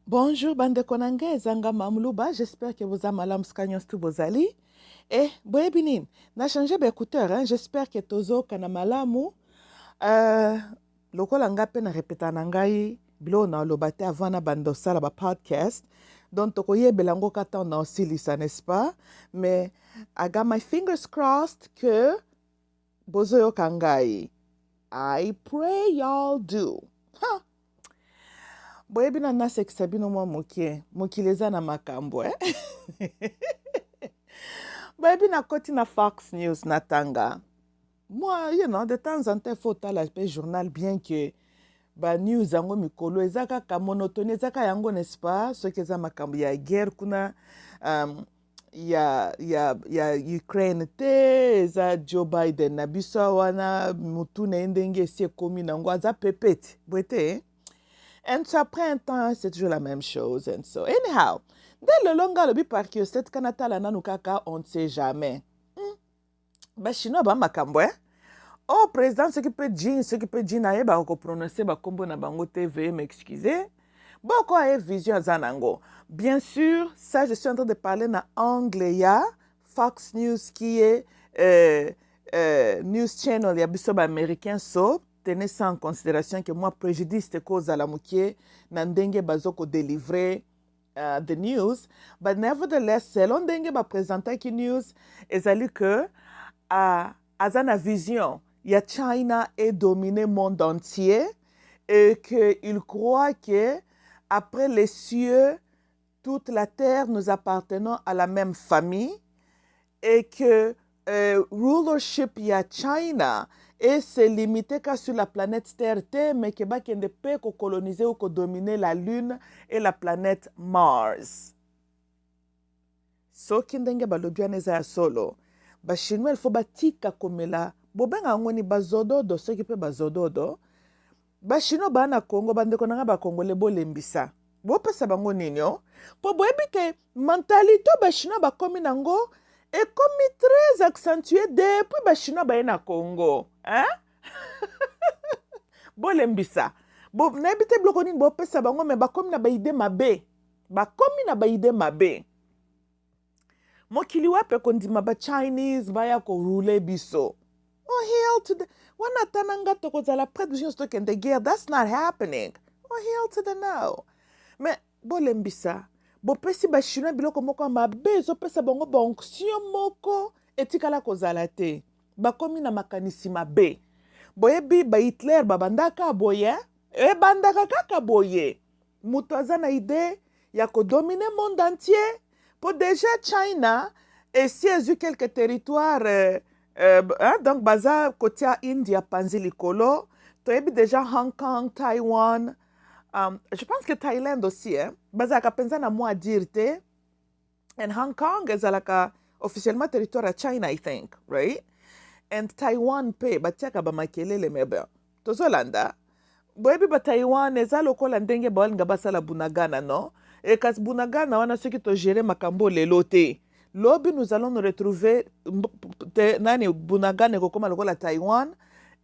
Bonjour, bande konanga ezanga mamluba. J'espère que vous avez malam skanyos tu bozali. Boebinin, na changé d'écouteur, hein. J'espère que tozo kana malamu. Euh, Lokola nga pe na répéta na ngai bilo na lobate avant na bando sala ba podcast. Donc tokoye belango kata na osilisa, n'est-ce pas? Mais I got my fingers crossed que bozo yo kangai. I pray y'all do. Huh. Boyebi na nasekisa bino mwa moke mokili eza na makambo boyebi nakoti na Fox News natanga moi de temps en temps il faut tala pe journal bien que ba news yango mikolo eza kaka monotonie eza kaka yango n'est-ce pas soki eza makambo ya guerre kuna ya Ukraine te eza Joe Biden na biso wana mutu na ye ndenge esi ekomi nango aza pepete boye te. And so après un temps, c'est toujours la même chose. And so, anyhow, dès le long gars, le par curiosité, kanata la nanukaka, on ne sait jamais. Bah, chinois, bah, makambwe. Oh, président, ce qui peut dire, nae, bah, ko prononcer, bah, combo na bango TV, m'excuser. Bon, quoi, est vision zanango. Bien sûr, ça, je suis en train de parler na anglais, ya, Fox News, qui est, news channel, ya, bisob américain, so, tenez ça en considération que moi préjudice te cause à la moitié na ndenge bazoko délivrer the news, but nevertheless selon ndenge ba présenter ki news ezali que azana vision ya China est dominé monde entier et que il croit que après les cieux toute la terre nous appartenons à la même famille et que rulership ya China et c'est limité qu'à sur la planète Terre, mais que bakende peut coloniser ou dominer la Lune et la planète Mars. Soki ndenge balobiana eza ya solo, ba chinois il faut batika komela, bobenga ngoni bazododo soki pe bazododo, ba chinois ba na Congo bandeko nanga ba Congolais bolembisa. Bopesa bango ninyo, po boyebi ke mentalité ba chinois ba komi nango et comme très accentué depuis ba chinois ba na Congo, hein? Bolembisa. Bo nayebi te biloko nini bopesa bango me bakomi na baide mabe. Bakomi na baide mabe. Mokili wape kondima ba Chinese baya ko rule biso. Oh hell to the wana tananga to kozala près de juste que de guerre, that's not happening. Oh hell to the no. Mais bolembisa. Bopesi ba chinois biloko moko mabe ezopesa bango ba onction moko etikala kozala te. Bakomi na makanisi mabe. Boyebi ba Hitler babandaka boye ebandaka kaka boye mutu aza na ide ya kodomine monde entier po déjà China esi ezwi quelques territoires donc baza kotia India panzi likolo toyebi déjà Hong Kong, Taiwan, je pense que Thaïlande aussi bazalaka mpenza na mwa dire te, and Hong Kong ezalaka officiellement territoire ya China I think, right? And Taiwan pe batiaka bamakelele mebe tozolanda boyebi ba Taiwan eza lokola ndenge balinga basala bunagana no et kasi bunagana wana soki togere makambo lelo te lobi nous allons nous retrouver nani bunagana ekokoma lokola Taiwan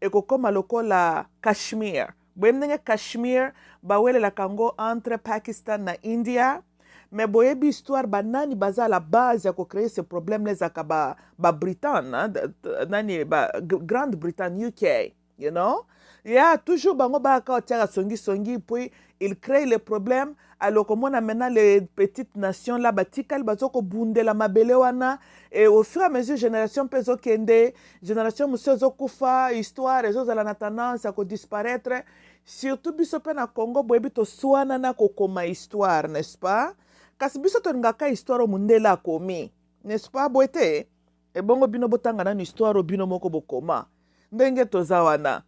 ekokoma lokola Kashmir boyebi ndenge Kashmir bawelelaka ngo entre Pakistan na India. Mais boyebi histoire banani baza à la base ya ko créer ce problème les akaba ba Britain nani ba Grande-Bretagne UK, you know? Yeah, toujours bango ba ka tiara songi puis il crée les problèmes alors comment on amène les petites nations là batikal bazoko bundela mabele wana et au fur et à mesure génération pezo kende génération muso zo kufa histoire ezo za la tendance à ko disparaître surtout biso pe na Congo boyebi to swana na kokoma histoire, n'est-ce pas? Kasi biso tolingaka histoire mundela akomi, n'est-ce pas boite? E bongo bino botanga na histoire bino moko bokoma. Ndenge toza wana.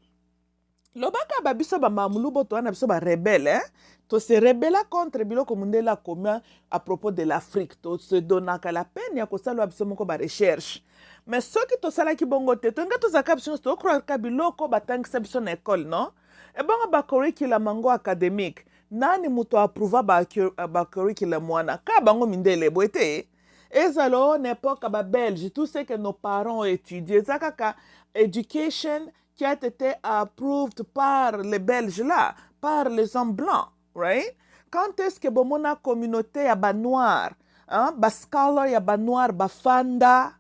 Lobaka ba biso ba mamulu boto wana biso ba rebelle, to se rebella contre biloko mundela akomi à propos de l'Afrique. To se donaka la peine ya kosala biso moko ba recherche. Mais soki to sala ki bongo te, to nga to zaka biso to croire ka biloko batangisa biso na école, non? E bongo ba curriculum mango académique. Nani muto approuva ba curriculum wana ka bango mindele boite ezalo n'époque ba belge tout ce que nos parents ont étudié zakaka education qui a été approved par les belges là par les hommes blancs, right? quand est-ce que bomona communauté ya ba noir, hein, ba scholar ya ba noir ba fanda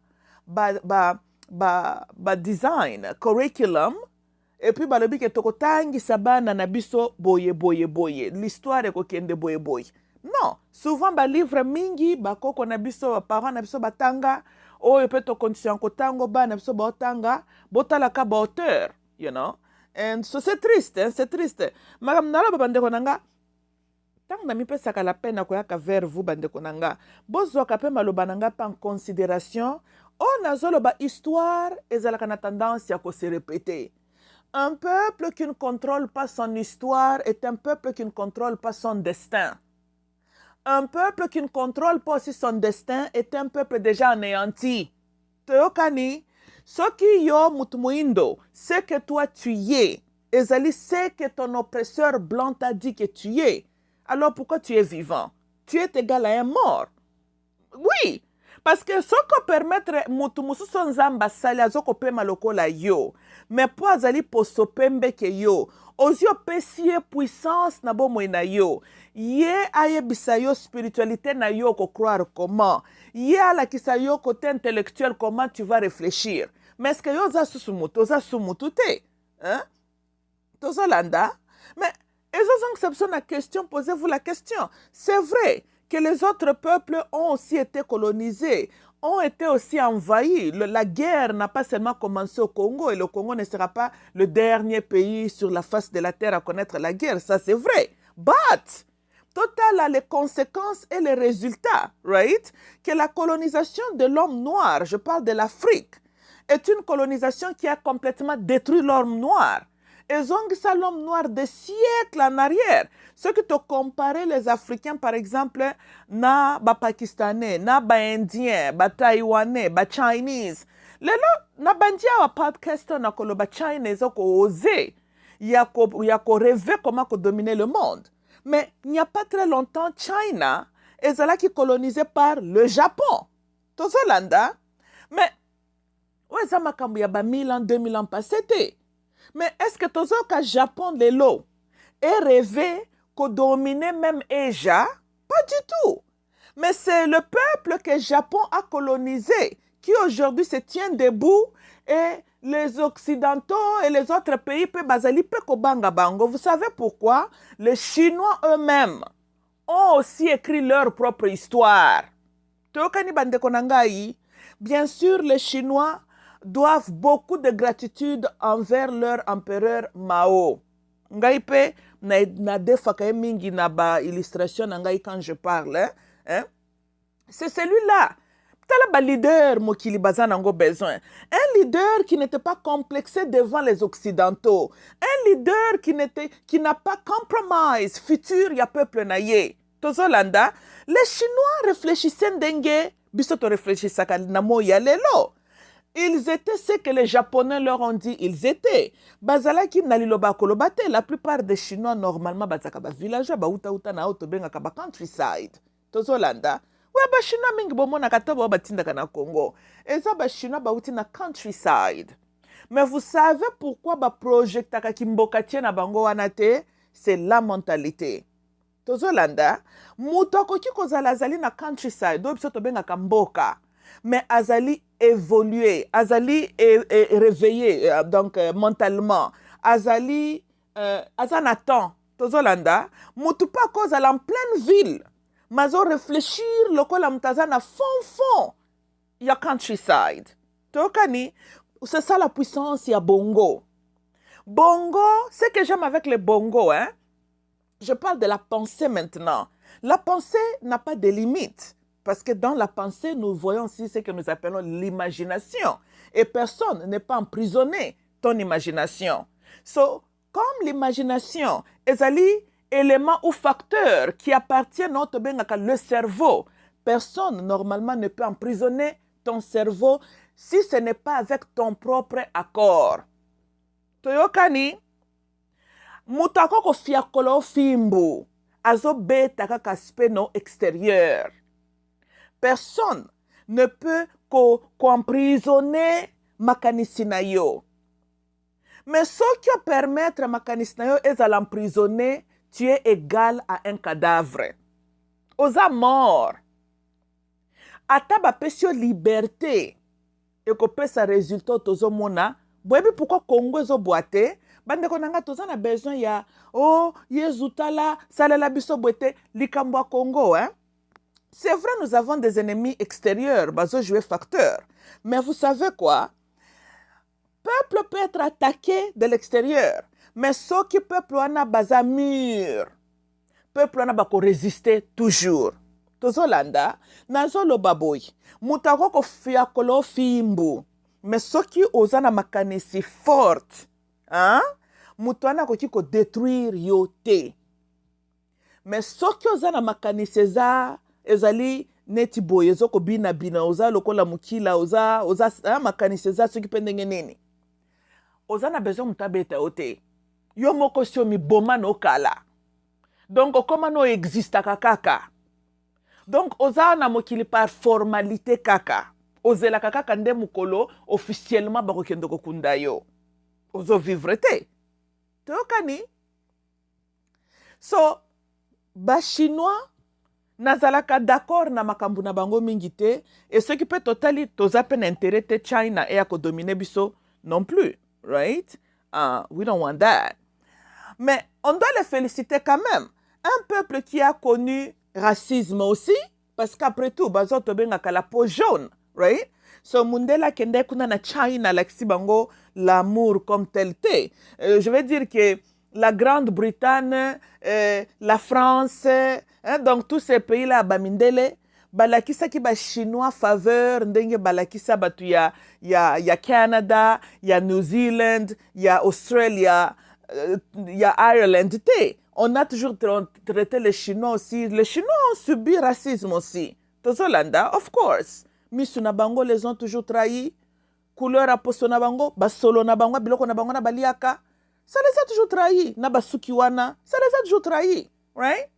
ba design curriculum et puis balobi ke tokotangisa bana na biso boye boye boye l'histoire ekokende boye boye. Non, souvent ba livre mingi bakoko na biso ba parents na biso batanga oyo pe to condition kotango bana biso baotanga botalaka ba auteur, you know. And so c'est triste, hein, c'est triste. Magam nala babandeko nanga tant na mipesaka la peine akoyaka vers vous bandeko nanga bozwaka pe maloba nanga pa en considération on azoloba histoire ezalaka na tendance ya ko se répéter. Un peuple qui ne contrôle pas son histoire est un peuple qui ne contrôle pas son destin. Un peuple qui ne contrôle pas aussi son destin est un peuple déjà anéanti. Teokani, ce qui yo mutumuindo, c'est que toi tu es. Ezali, c'est que ton oppresseur blanc t'a dit que tu es. Alors pourquoi tu es vivant? Tu es égal à un mort. Oui, parce que ce qu'on permettre mutumusu son zamba sali azoko pe maloko la yo. Mais po azali poso pembe ke yo. Ozio pesie puissance na bomo na yo. Ye aye bisa yo spiritualité na yo ko croire comment. Ye ala kisa yo côté intellectuel comment tu vas réfléchir. Mais est-ce que yo za susumuto, za sumutu te? Hein? Tozolanda? Mais exception la question, posez-vous la question. C'est vrai que les autres peuples ont aussi été colonisés, ont été aussi envahis. La guerre n'a pas seulement commencé au Congo et le Congo ne sera pas le dernier pays sur la face de la terre à connaître la guerre. Ça, c'est vrai. But, total a les conséquences et les résultats, right? Que la colonisation de l'homme noir, je parle de l'Afrique, est une colonisation qui a complètement détruit l'homme noir. Ils ont ça l'homme noir des siècles en arrière. Ce qui te comparait les Africains, par exemple, na ba Pakistanais, na ba Indien, ba Taïwanais, ba Chinese. Lelo, na bandia wa podcast na kolo ba Chinese ko osé. Yako rêver comment dominer le monde. Mais il n'y a pas très longtemps, China est qui colonisé par le Japon. Tozolanda. Mais, ouais, ça m'a cambié, 1000 ans, 2000 ans passés. Mais est-ce que tout le Japon de l'eau est rêvé qu'on dominait même Asia? Pas du tout. Mais c'est le peuple que le Japon a colonisé qui aujourd'hui se tient debout et les Occidentaux et les autres pays peuvent basali banga bango. Vous savez pourquoi? Les Chinois eux-mêmes ont aussi écrit leur propre histoire. Bien sûr, les Chinois doivent beaucoup de gratitude envers leur empereur Mao. Ngai pe na defaka mingi na ba illustration ngai quand je parle, hein? C'est celui-là. Tala leader mokili bazana ngo besoin. Un leader qui n'était pas complexé devant les occidentaux. Un leader qui n'a pas compromise futur ya peuple na ye. Tozolanda, les Chinois réfléchissaient ndenge bisoto réfléchissaka na moya lelo. Ils étaient ce que les Japonais leur ont dit, ils étaient. Bazalaki naliloba kolobate, la plupart des Chinois, normalement, bazaka ba villageois, ba uta na auto benga ka ba countryside. Tozolanda. Ouais, ba Chinois mingi bomo na katabo ba tindaka na Congo. Eza ba Chinois ba uti na countryside. Mais vous savez pourquoi ba projectaka kimboka tie na bango wanate? C'est la mentalité. Tozolanda. Mutoko ki kozala zali na countryside, do biso to benga ka mboka. Mais azali évoluer, azali réveiller donc mentalement, azali azanatan, tozolanda, mutupa cause à en pleine ville, mazo réfléchir lokola mtazana fond, ya countryside. Tokani, c'est ça la puissance ya bongo. Bongo, ce que j'aime avec les bongo, hein, je parle de la pensée maintenant. La pensée n'a pas de limite. Parce que dans la pensée, nous voyons aussi ce que nous appelons l'imagination. Et personne n'est pas emprisonné ton imagination. So, comme l'imagination est un élément ou facteur qui appartient à notre le cerveau, personne normalement ne peut emprisonner ton cerveau si ce n'est pas avec ton propre accord. Toyokani, mutako ko fiakolo fimbu, azo beta kaka speno extérieur. Personne ne peut qu'emprisonner makanisi na yo. Mais ce qui permettre makanisi na yo est à l'emprisonner tu es égal à un cadavre. Oza mort. Ata bapesi yo liberté. Ekopesa résultat tozomona. Boyebi pourquoi Congo ezoboite? Bandeko nanga toza na besoin ya Yezu tala salela biso boite likambo ya Congo, hein? C'est vrai, nous avons des ennemis extérieurs, bazo jouer facteur. Mais vous savez quoi? Peuple peut être attaqué de l'extérieur. Mais ce qui peuple wana baza mur. Peuple wana bako résister toujours. Tozolanda, nazolo baboy. Mutako ko fiakolo fimbu. Mais ce qui ozana makanisi forte. Hein? Mutwana ko kiko détruire yote. Mais ce qui ozana makanisi za ezali neti boye zoko bina oza lokola mukila oza makanisi za soki pendenge nini. Oza na besoin mutabeta ote. Yo moko sio mi boma no kala. Donc comment no exista kaka. Donc oza na mokili par formalité kaka. Ozela kaka nde mukolo officiellement bakokendo kokunda yo. Ozo vivre te. Tokani. So ba chinois nazalaka d'accord na makambu na bango mingi te, et ce qui peut totali toza pen intérêt te China et ako dominer biso non plus, right? We don't want that. Mais on doit les féliciter quand même. Un peuple qui a connu racisme aussi, parce qu'après tout, bazo tobengaka la peau jaune, right? So mundela kende kuna na China laksi bango l'amour comme tel te. Je veux dire que la Grande-Bretagne, la France, donc tous ces pays-là, bamindele, balakisa ki ba chinois faveur, ndenge balakisa batu ya Canada, ya New Zealand, ya Australia, ya Ireland, te. On a toujours traité les Chinois aussi. Les Chinois ont subi racisme aussi. Tozolanda, of course. Misu na bango les ont toujours trahi. Couleur aposto na bango, basolo na bango, biloko na bango na baliaka. Ça les a toujours trahis. Nabasukiwana, ça les a toujours trahis. Right?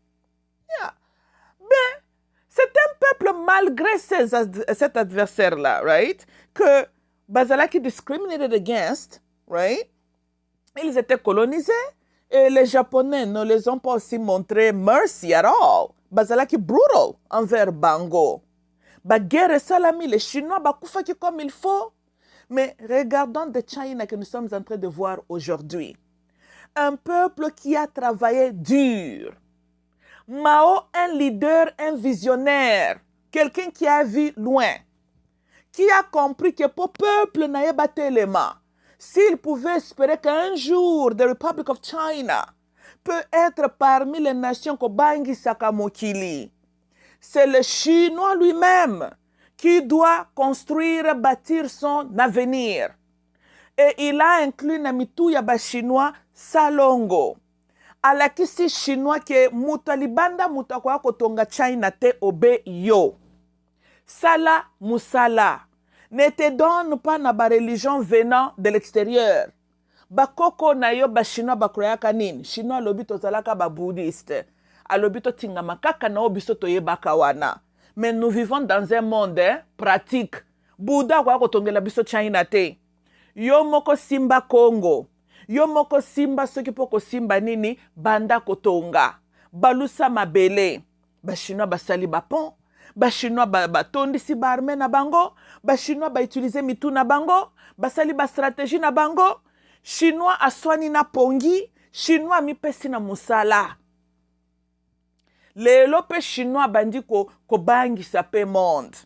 Yeah. Ben, c'est un peuple malgré cet adversaire-là, right? Que Bazalaki discriminated against, right? Ils étaient colonisés et les Japonais ne les ont pas aussi montré mercy at all. Bazalaki brutal envers Bango. Ba guerre salami, les Chinois bakufaki comme il faut. Mais regardons de China que nous sommes en train de voir aujourd'hui. Un peuple qui a travaillé dur. Mao, un leader, un visionnaire. Quelqu'un qui a vu loin. Qui a compris que pour le peuple n'ayait pas tellement. S'il pouvait espérer qu'un jour, the Republic of China peut être parmi les nations Kobangi Sakamokili. C'est le Chinois lui-même qui doit construire, bâtir son avenir. Et il a inclus Namitu Yaba Chinois Salongo. Alakisi Chinois ke mutalibanda mutakwa kotonga China te obe yo. Sala musala. Ne te donne pas na ba religion venant de l'extérieur. Bakoko na yo ba Chinois bakroyaka nini. Chinois lobi tozalaka ba bouddhiste. Alobi to tinga makaka na obiso to yebaka wana. Mais nous vivons dans un monde pratique. Bouddha kwa kotongela biso China te. Yo moko simba Congo. Yo moko simba soki poko simba nini banda kotonga. Balusa mabele. Ba Chinois basali ba pont. Ba Chinois batondisi ba armée na bango. Ba Chinois ba utiliser mitu na bango. Basali ba stratégie na bango. Chinois aswani na pongi. Chinois mipesi na musala. Lelo pe Chinois bandi ko bangi sape monde.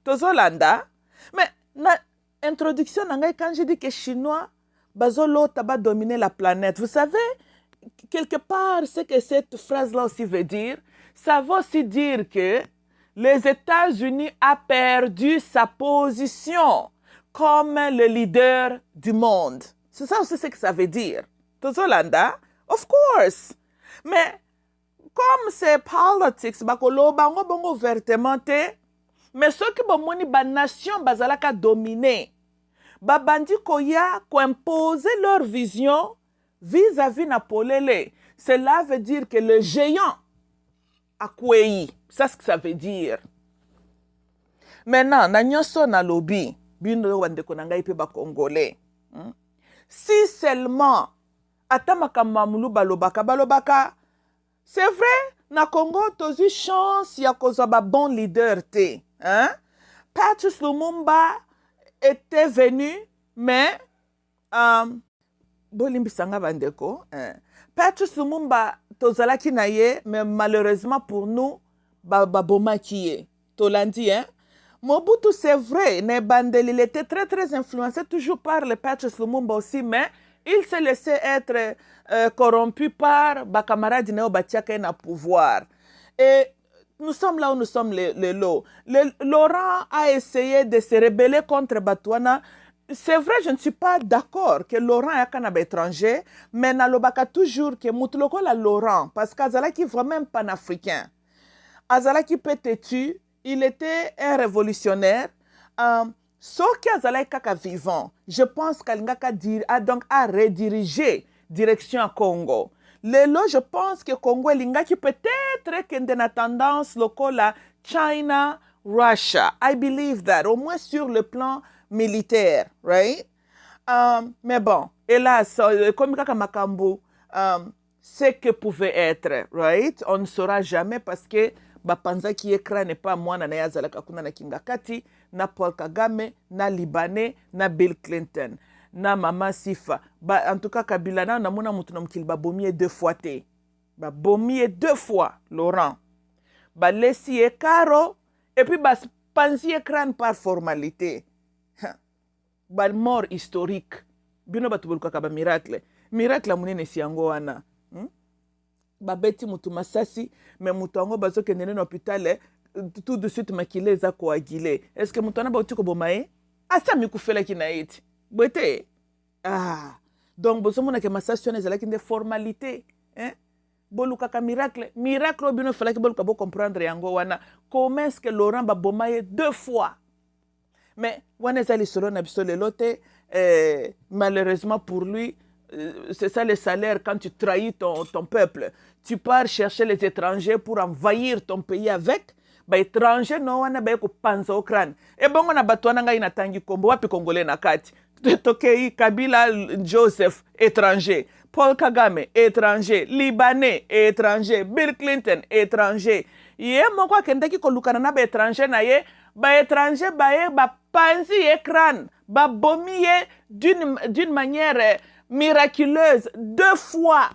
Tozolanda. Mais na introduction nanga quand je dis que Chinois bazolo taba dominer la planète. Vous savez quelque part ce que cette phrase là aussi veut dire, ça veut aussi dire que les États-Unis a perdu sa position comme le leader du monde. C'est ça aussi ce que ça veut dire. Tozolanda, of course. Mais comme c'est politics, bakolo bango bongo ouvertement te, mais ceux qui bomoni ba nation bazalaka dominer, ba bandi koya ko imposer leur vision vis-à-vis na polele. Cela veut dire que le géant a kwei. C'est ce que ça veut dire. Maintenant, na nyonso na lobi, bino wande konanga ipe ba congolais. Si seulement atamaka mamulu balobaka c'est vrai na Congo tozi chance ya kozwa ba bon leader te, hein? Patrice Lumumba était venu, mais bolimbisanga bandeko, Patrice Lumumba tozalaki na ye, mais malheureusement pour nous babomaki ye tolandi, hein? Mobutu, c'est vrai, Nebandel, il était très très influencé toujours par le Patrice Lumumba aussi, mais il s'est laissé être corrompu par les camarades Néo Batiaka na pouvoir. Et nous sommes là où nous sommes les lots. Laurent a essayé de se rebeller contre Batouana. C'est vrai, je ne suis pas d'accord que Laurent est un étranger, mais nalobaka toujours que Moutuloko la Laurent, parce qu'Azalaki est vraiment panafricain. Azalaki peut-être il était un révolutionnaire. Soki azalaki kaka vivant, je pense qu'Alingaka a donc à rediriger direction à Congo. Lelo, je pense que Congo Lingaki peut-être qu'il a tendance lokola China, Russia. I believe that, au moins sur le plan militaire, right? Mais bon, hélas, comme kaka makambo, ce que pouvait être, right? On ne saura jamais parce que bapanza ki ekra n'est pas mwana na yazalaka kuna na Kingakati, na Paul Kagame, na Libanais, na Bill Clinton, na Mama Sifa. En tout cas, Kabila na mona mutu na mkili babomie 2 fois te. Babomie 2 fois, Laurent. Laissi e caro, et puis panzi ekran par formalité. Mort historique. Bino batubuluka kaba miracle. Miracle amunene si yango wana. Babeti mutu masasi, mais mutu ango bazo kendene na hôpital, tout de suite makile eza coagulé. Est-ce que mutu ana ba utiko bomaye? Asa mikufela kinaiti. Bwete. Donc bozo mona ke masasi ona ezalaki nde formalité, hein? Boluka ka miracle. Miracle bino fala ki boluka bo comprendre yango wana. Comment est-ce que Laurent ba bomaye 2 fois? Mais wana ezali solo na biso lelo te, malheureusement pour lui, c'est ça le salaire quand tu trahis ton peuple. Tu pars chercher les étrangers pour envahir ton pays avec. Ba étranger no wana ba ko panza au crâne. Et bongo na batwana ngai na tangi kombo wapi congolais na kati. Tokei Kabila Joseph étranger, Paul Kagame étranger, Libanais étranger, Bill Clinton étranger. Ye moko kendaki ko lukana na ba étranger na ye, ba étranger ba ye ba panzi écran, ba bomiye d'une manière miraculeuse 2 fois.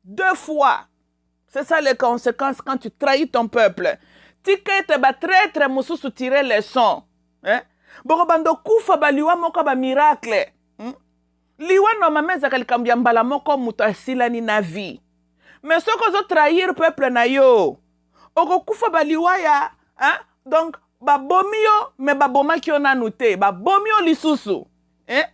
2 fois. C'est ça les conséquences quand tu trahis ton peuple. Tikete ba traître mususu tirer les sons. Hein? Boko bando kufa ba liwa moko ba miracle. Liwa no mameza kalikambia mbala moko mutu asilani na vie. Mais soko zo trahir peuple na yo. Oko kufa ba liwa ya, hein? Donc ba bomio me ba bomaki yo nanu te, ba bomio lisusu. Hein?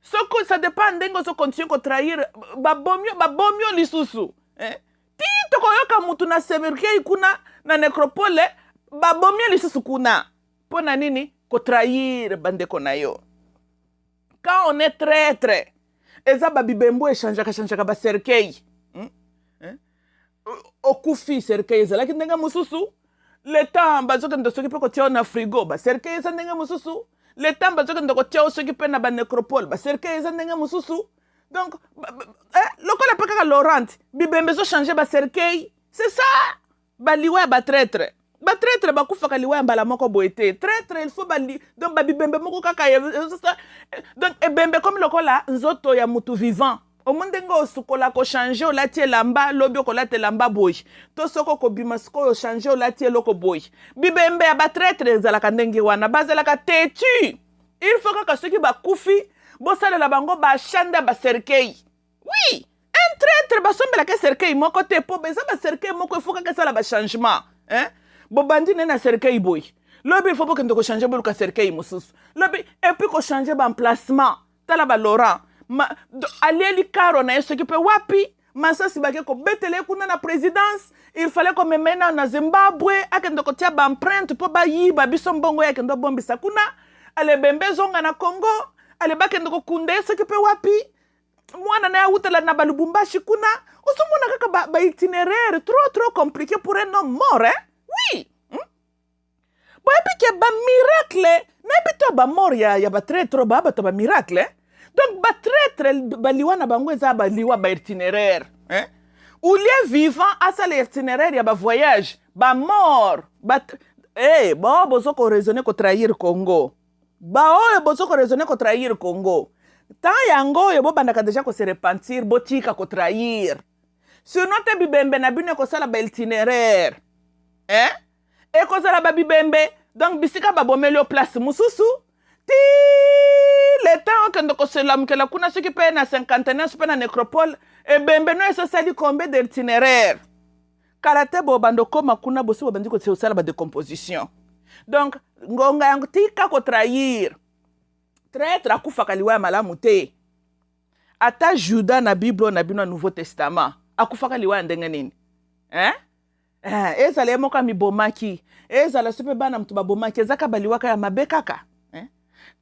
Soko ça dépend ndengo so continue ko trahir ba bomio lisusu. Hein? Ti toko yoka mutu na semerke ikuna na necropole ba bomio lisusu kuna. Pona nini ko trahir bandeko na yo. Quand on est traître, eza ba bibembo changeaka ba serkei. Okufi serkei ezalaki ndenga mususu. Le temps bazoka ndo soki pe ko tia na frigo ba serkei eza ndenga mususu. Le temps bazoka ndo ko tia soki pe na ba necropole ba serkei eza ndenga mususu. Donc lokola pe kaka Laurent bibembe zo changer ba serkei. C'est ça. Ba liwa ba traître. Ba traître ba kufa kaliwa mbala moko boete. Traître il faut bali donc ba bibembe moko kaka donc ebembe comme lokola nzoto ya mutu vivant. Au mundengo sukola ko changer o latie lamba lobi ko latie lamba boy. To soko ko bimasko o changer o latie loko boy. Bibembe ya ba traître zalaka ndenge wana bazalaka têtu. Il faut que ceux qui ba kufi bo sala la bango ba chanda ba serkei. Oui, un traître ba sombela ke serkei moko te po beza ba serkei moko il faut que ça la ba changement, hein? Bobandi na serkei boy. Lobi il faut que ndoko changer boluka serkei mususu. Lobi et puis ko changer ba emplacement. Tala ba Laurent. Alieli Karo na yeso kipe wapi masasi bake ko betele kuna na présidence il fallait ko memena na Zimbabwe akendo ko tia ba empreinte po ba yiba biso mbongo yake ndo bombisa kuna ale bembezonga na Congo ale bakendo ko kunde yeso kipe wapi mwana na utala na balubumbashi kuna usumuna kaka ba itinéraire trop compliqué pour un homme mort, hein? Oui. Bo epike ba miracle na bito ba mort ya ba très trop ba to ba miracle, hein? Donc ba traître baliwa na bango eza baliwa ba itinéraire, hein? ou les vivants à ça l'itinéraire ya ba voyage ba mort ba ba bozo ko raisonner ko trahir Congo ba bozo ko raisonner ko trahir Congo tant yango bo bandaka déjà ko se repentir botika ko trahir sinon te bibembe na bino ko sala ba itinéraire e ko sala ba bibembe donc bisika ba bomelo place mususu ti le temps que ndoko selam que la kuna ce qui paye na 59 pe na nécropole e bembe no eso sali combien d'itinéraire karate bo bandoko makuna bosi bo bandiko se sala ba décomposition donc ngonga yango tika ko trahir traître akufa kaliwa malamu te ata Juda na Bible na bino Nouveau Testament akufa kaliwa ndenge nini ezala emoka mibomaki ezala sepe bana mtu babomaki ezaka baliwaka ya mabe kaka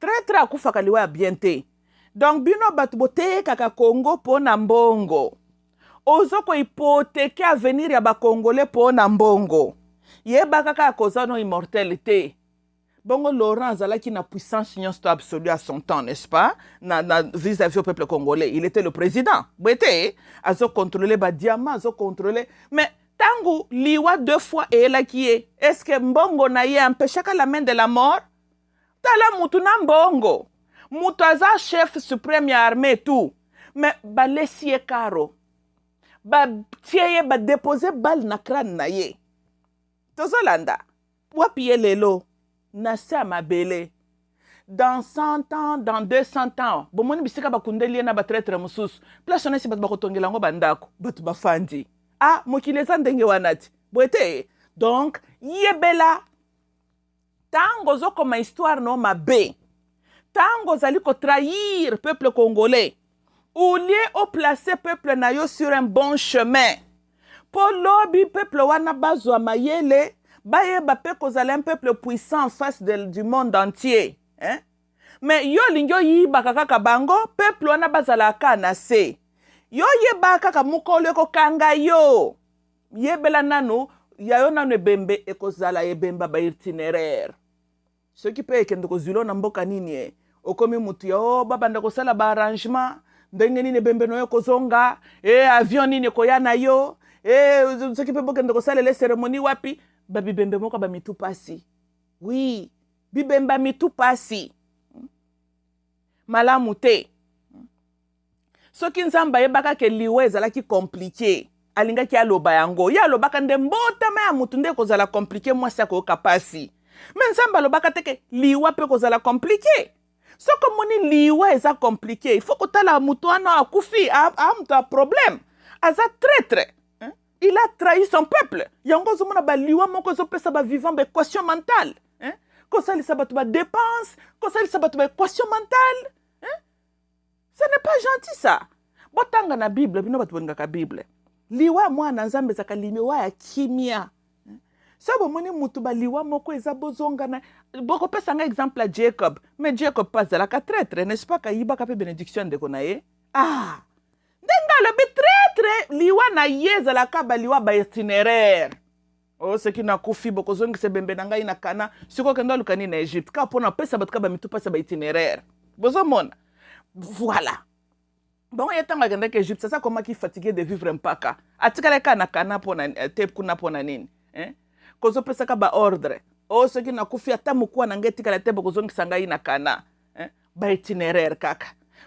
traître akufa kaliwa bien te donc bino batu botekaka Congo po na mbongo ozo ko hypothéquer avenir ya ba Congolais po na mbongo yeba kaka akoza no immortalité bongo Laurent azalaki na puissance nyonso absolue à son temps, n'est-ce pas? Vis-à-vis au peuple congolais. Il était le président. Bwete, azo contrôler ba diamant, azo contrôler. Mais tangu liwa 2 fois et là qui est, est-ce que mbongo na ye empêchaka la main de la mort? Tala mutu na mbongo. Mutu aza chef suprême ya armée tout. Mais ba laisser karo. Ba tieye ba déposer balle na crâne na ye. Tozolanda. Wapi ye lelo. Nasa mabele dans 100 ans dans 200 ans bomoni bisika bakundeli na batraître mususu place na si bat bakotongela ngo bandako bat bafandi mokileza ndenge wanati boete donc yebela tango zoko ma histoire no mabe tango zali ko trahir peuple congolais ou lié au placer peuple na yo sur un bon chemin pour lobby peuple wana bazwa mayele baye bape kozala un peuple puissant en face du monde entier mais yo lingyo yibaka kaka bango peuple wana bazalaka na se yo yeba kaka mukolo ko kanga yo yebela nanu yayo nanu ebembe ekozala ebemba ba itinéraire ce qui peut ekende kozilo na mboka nini okomi mutu yo babanda kosala ba arrangement ndenge nini ebembe no yo kozonga avion nini koya na yo ce qui peut bokende kosala les cérémonies wapi babibembe moko ba mitu pasi oui bibemba mitu pasi malamu te soki nzamba yebaka ke liwe ezalaki compliqué alingaki aloba yango ye alobaka nde mbotama ya mutu nde kozala compliqué mwasi akoyoka pasi me nzamba alobaka teke liwa mpe kozala compliqué soko moni liwa eza compliqué il faut kotala mutu wana akufi mutu a problème aza traître. Il a trahi son peuple. Yango zomona ba liwa moko zopesa ba vivant ba équation mentale. Ko sali sabatu ba dépense, ko sali sabatu ba équation mentale. Ce n'est pas gentil ça. Botanga na Bible, bino batu bongaka Bible. Liwa mwana nzambe zaka limiwa ya kimia. Sabo moni mutu ba liwa moko eza bozonga na boko pesa nga exemple à Jacob. Mais Jacob pas la ka traître, n'est-ce pas ka yiba ka pe bénédiction de konaye? Denga le traître liwa na yeza la kaba liwa ba itinéraire. Ce qui na kufi boko zongi se bembe nanga ina kana siko kendo lukani na Egypte ka pona pesa batka ba mitu pesa ba itinéraire. Bozo mona. Voilà. Bon yetanga kenda ke Egypte ça comment qui fatigué de vivre mpaka. Atikale kana kana pona tape kuna pona nini? Kozo pesa ka ba ordre. Ce qui na kufi atamukuwa na ngeti kala tebe kozongi sanga ina kana. Ba itinéraire kaka.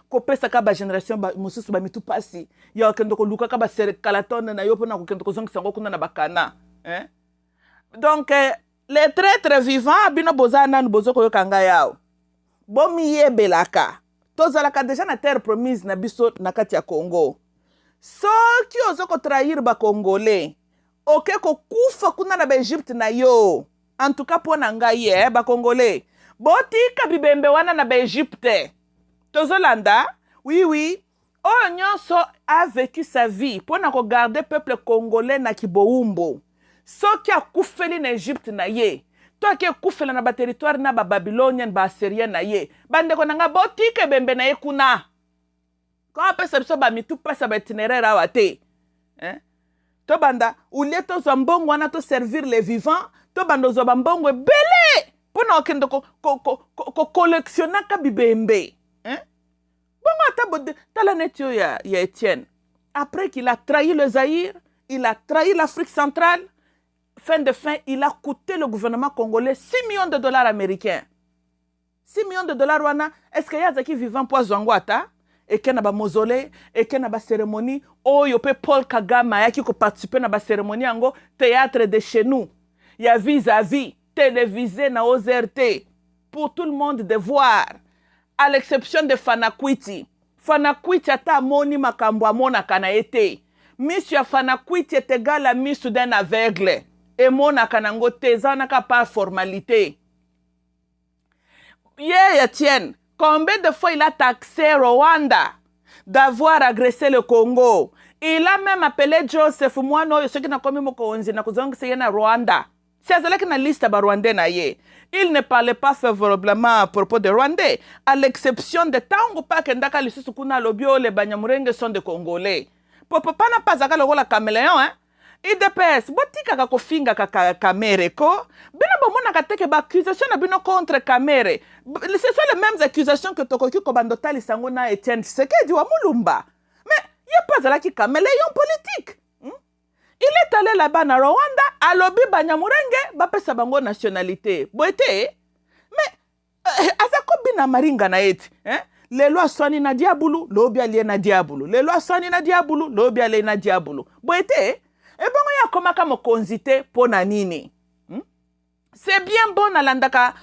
Kopesa ka ba génération ba mususu ba mitu pasi ya kendo ko luka ka ba kalaton na yo pona ko kendo ko zongi sango kuna na bakana donc les traîtres vivants bino bozana no bozoko yo kanga yao bomi yebelaka tozalaka déjà na terre promise na biso na kati ya Congo soki ozoko trahir ba congolais oke ko kufa kuna na ba Egypte na yo en tout cas pona ngai ba congolais botika bibembe wana na ba Egypte Tozolanda, oui, nyonso a vécu sa vie pour na regarder peuple congolais na kiboumbo. Soki akufeli na Egypte na ye, to ke kufela na ba territoire na ba Babylonian ba Assyrien na ye. Bande ko nanga botike bembe na ye kuna. Ko apesa biso ba mitu pasa ba itinéraire awate. To banda ulie to zambongo wana to servir les vivants, to bando zo bambongo belé pour na okendo ko collectionner ka bibembe. Bongo ata tala netio ya Etienne. après qu'il a trahi le Zaïre, il a trahi l'Afrique centrale, fin de fin, il a coûté le gouvernement congolais 6 millions de dollars américains. 6 millions de dollars, est-ce qu'il y a des qui vivent pour Zangwata? Et qu'il y a des mausolées, et qu'il y a des cérémonies, oh, il y a Paul Kagame qui participe à la cérémonie en théâtre de chez nous. Il y a vis-à-vis, télévisé na OZRT, pour tout le monde de voir, à l'exception de Fanakwiti. Fanakwiti ata moni makambo amona kana ete. Miss ya Fanakwiti est égal à Miss d'un aveugle. Et mona kanango teza naka pas formalité. Yeah, Etienne, combien de fois il a taxé Rwanda d'avoir agressé le Congo? Il a même appelé Joseph Mwano, ce qui n'a commis mon konzi, na kuzongi c'est na Rwanda. C'est à la liste de Rwandais na ye. Il ne parlait pas favorablement à propos de Rwandais, à l'exception de Tango Pak Ndaka Lissusukuna Lobio, les Banyamurenge sont des Congolais. Papa n'a pas à la caméléon, hein? IDPS, botika kako finga kaka Kamere ko, bina bomona kateke ba accusation na bino contre Kamere. Ce sont les mêmes accusations que Tokoki Kobandota Lisangona Etienne Tshisekedi wa Mulumba. Mais il n'y a pas là qui caméléon politique. Il est allé là-bas na Rwanda, à lobby Banyamurenge, bapesa bango nationalité. Boete, mais azako bina maringa na eti, hein? Les lois soignent na diabulu, lobby allié na diabulu. Les lois soignent na diabulu, lobby allié na diabulu. Boete, et bon, il y a comme comme konzite pour nanini. C'est bien bon à l'andaka,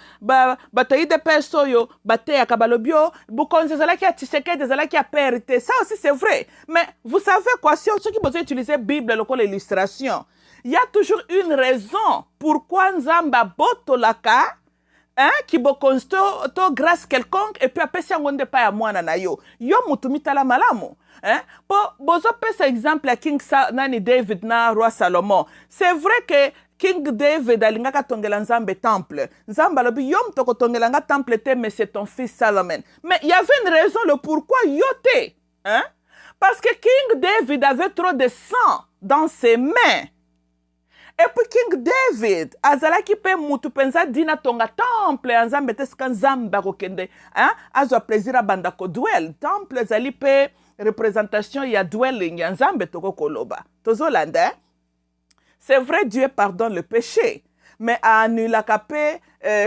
bataille de persoyo, bataille à kabalobio, bukonze zala qui a tiseke, des zala qui a perité. Ça aussi c'est vrai. Mais vous savez quoi, si ceux qui besoin utiliser Bible, le l'illustration, il y a toujours une raison pourquoi Nzamba botolaka, hein, qui bokonsto to grâce quelconque et puis après si on ne pas à moi nanayo. Yo mutumita la malamu. Hein? Pour bozo pese exemple à King Nani David na roi Salomon. C'est vrai que King David alingaka tongela Nzambe temple. Nzamba lobi yom toko tongela nga temple te mais c'est ton fils Salomon. Mais il y avait une raison le pourquoi yote. Hein? Parce que King David avait trop de sang dans ses mains. Et puis King David, azalaki pe mutu penza dina tonga temple, Nzambe teska Nzamba kokende, hein? Azwa plaisir banda ko duel. Temple zali pe représentation ya dwelling ya Nzambe toko koloba. Tozolanda. C'est vrai, Dieu pardonne le péché, mais annule la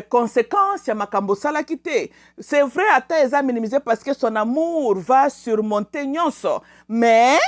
conséquence ya makambo sala kite. C'est vrai, ata eza minimisé parce que son amour va surmonter nyonso. Mais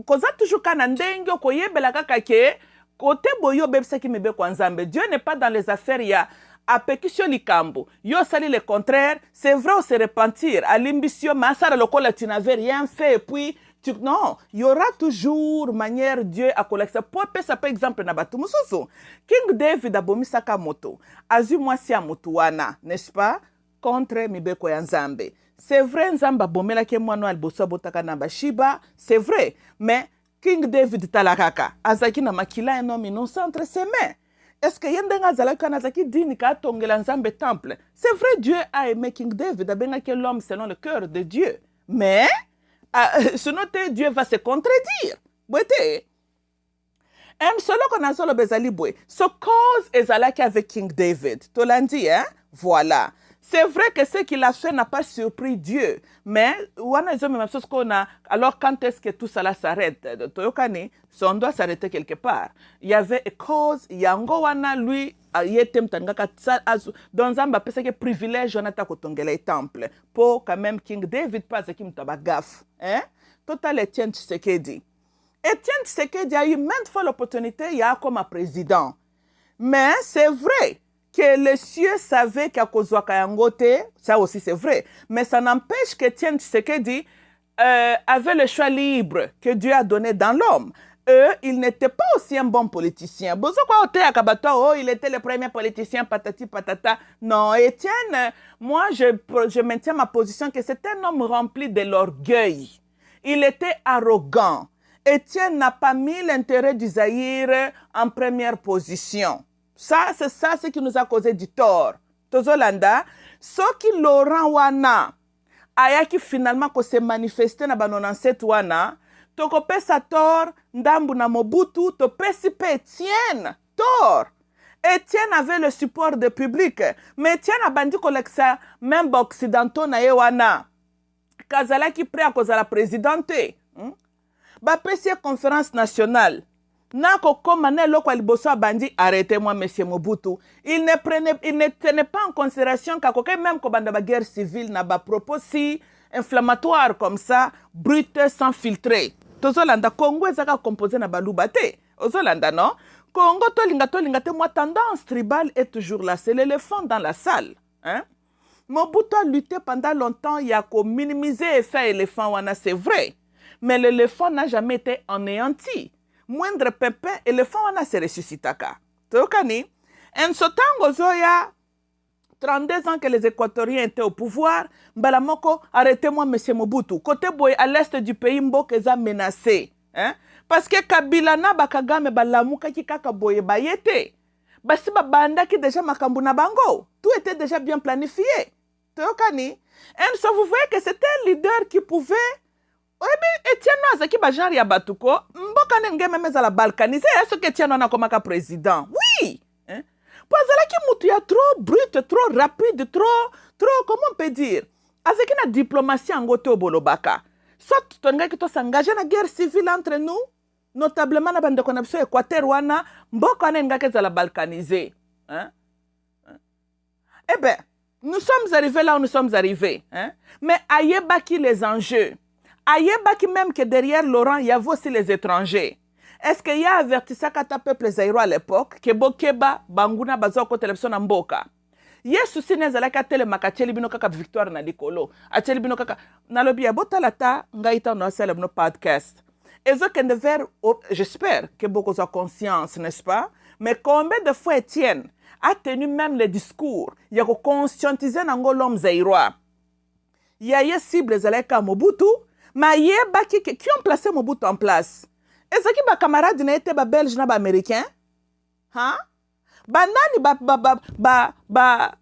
koza toujours kana ndenge koyebela kaka ke côté boyo bebse ki mebe kwa Nzambe. Dieu n'est pas dans les affaires ya apekisio likambo. Yo sali le contraire, c'est vrai on se repentir. À l'ambition, masara lokola tu n'avais rien fait et puis non, il y aura toujours manière Dieu à collecter. Pour ça par exemple na batu mususu. King David abomi Sakamoto. Azu mwasi ya mutuana, n'est-ce pas? Contre mibeko ya Nzambe. C'est vrai Nzamba bomela ke mwana alboso botaka na bashiba, c'est vrai, mais King David talakaka azaki na makila énorme innocent entre ses mains. Est-ce que yendenga zalaka nazaki dini ka tongela Nzambe temple? C'est vrai Dieu a aimé King David, abenga que l'homme selon le cœur de Dieu. Mais sinon Dieu va se contredire. Boete. Solo qu'on a solo bezali boy. So cause ezalaki avec King David. Tolandi, hein? Voilà. C'est vrai que ce qu'il a fait n'a pas surpris Dieu. Mais, alors quand est-ce que tout cela s'arrête? On doit s'arrêter quelque part. Il y avait une cause, Yango wana lui, dans un privilège, on a le temple. Pour quand même King David, pas ce qui me gaffe. Hein? Total Etienne Tshisekedi. Etienne Tshisekedi a eu maintes fois l'opportunité, il y a comme un président. Mais c'est vrai que les cieux savaient qu'à Kozwaka Yangote, ça aussi c'est vrai. Mais ça n'empêche qu'Etienne Tshisekedi avait le choix libre que Dieu a donné dans l'homme. Il n'était pas aussi un bon politicien. Oh, il était le premier politicien, patati patata. Non, Etienne, moi je maintiens ma position que c'est un homme rempli de l'orgueil. Il était arrogant. Etienne n'a pas mis l'intérêt du Zaïre en première position. Ça, c'est ça ce qui nous a causé du tort. Tozolanda, ce qui Laurent Wana, aya qui finalement ko se manifesté na banonanset wana, toko pesa tort, ndambu na Mobutu, to pesi pe Etienne, tort. Etienne avait le support du public, mais Etienne a bandi koleksa même occidentaux na ye wana. Kazala qui prêt à cause la présidente. bapesi conférence nationale na kokoma na eloko ya liboso abandi arrêtez-moi monsieur Mobutu. Il ne tenait pas en considération qu'akoke même kobanda ba guerre civile na ba propos si inflammatoire comme ça, brut sans filtrer. Tozolanda Congo ezaka composé na baluba te. Ozolanda non? Congo tolinga te, moi tendance tribale est toujours là, c'est l'éléphant dans la salle, hein? Mobutu a lutté pendant longtemps, il y a qu'au minimiser l'effet éléphant, c'est vrai. Mais l'éléphant n'a jamais été anéanti. Moindre pépin, l'éléphant se ressuscitaka. Tokani, en ce temps, zoya 32 ans que les Équatoriens étaient au pouvoir, Mbalamoko, arrêtez-moi, monsieur Mobutu. Côté boy, à l'est du pays, Mbok est menacé. Hein? Parce que Kabila na bakagame balamuka ki kaka boye bayete. Basi babanda ki déjà makambu na bango. Tout était déjà bien planifié. Tokani. Et ça, vous voyez que c'était un leader qui pouvait. Oui, mais Etienne Azaki Bajan Yabatuko, Mbokane Ngeme Mezala balkanisé, est-ce que Etienne a comme président? Oui! Hein? Parce que Moutou est trop brut, trop rapide, trop, comment on peut dire? Azaki na diplomatie en gote au Bolobaka. Soit tu as s'engager dans la guerre civile entre nous, notablement dans la connexion équatorienne, Mbokane Ngake Zala balkanisé. Hein? Eh bien, nous sommes arrivés là où nous sommes arrivés. Hein? Mais aïe-baki les enjeux. Aïe-baki même que derrière Laurent, il y avait aussi les étrangers. Est-ce qu'il y a averti ça qu'à ta peuple zaïrois à l'époque, que Bokeba, Banguna, Bazoko, télévision Mboka? Yesu si nezalaka tele makacheli bino kaka victoire na likolo. Acheli bino kaka nalobi ya botalata ngaita no sele no podcast. Ezo kende vers, j'espère que beaucoup ont conscience, n'est-ce pas? Mais combien de fois Étienne a tenu même le discours, il y a conscientisé nango l'homme zaïrois. Il y a cible zalaka Mobutu, mais il y a baki qui ont placé Mobutu en place. Est-ce que ba camarade na été ba belge na ba américain? Hein? Banani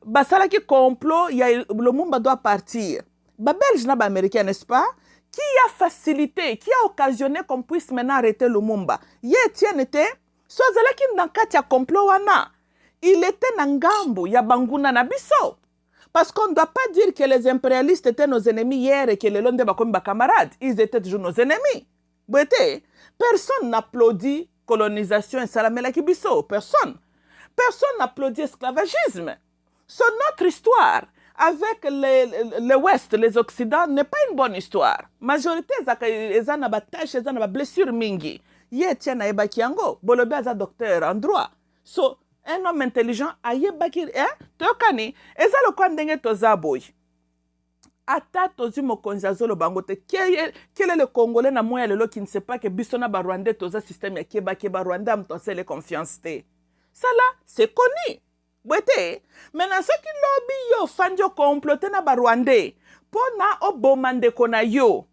ba salaki complot, il y a le monde doit partir. Ba belge na ba américain, n'est-ce pas? Qui a facilité, qui a occasionné qu'on puisse maintenant arrêter le Lumumba? Ye Etienne était, so zalaki nankati ya complot wana. Il était nangambu ya banguna na biso. Parce qu'on ne doit pas dire que les impérialistes étaient nos ennemis hier et que les Londres comme nos camarades. Ils étaient toujours nos ennemis. Personne n'applaudit colonisation et salamela kibiso. Personne. Personne n'applaudit esclavagisme. C'est notre histoire. Avec l'Ouest, les Occidents, n'est pas une bonne histoire. Majorité, ils ont des tâches, ils ont des blessures mingi. Yé tiens à Ebakiango, Bolobé a docteur en droit. So, un homme intelligent, aïe bakir, tokani, eza lo kwa ndenge toza boy. Ata tozi mokonzi azolo bangote, quel est le Congolais na moya lelo qui ne sait pas que bisona ba Rwandais toza système ya keba Rwanda mtose le confiance te. Ça là, c'est connu. Bwete, maintenant ce qui lobby yo fanjo comploter na ba Rwandais, pona obomande kona yo.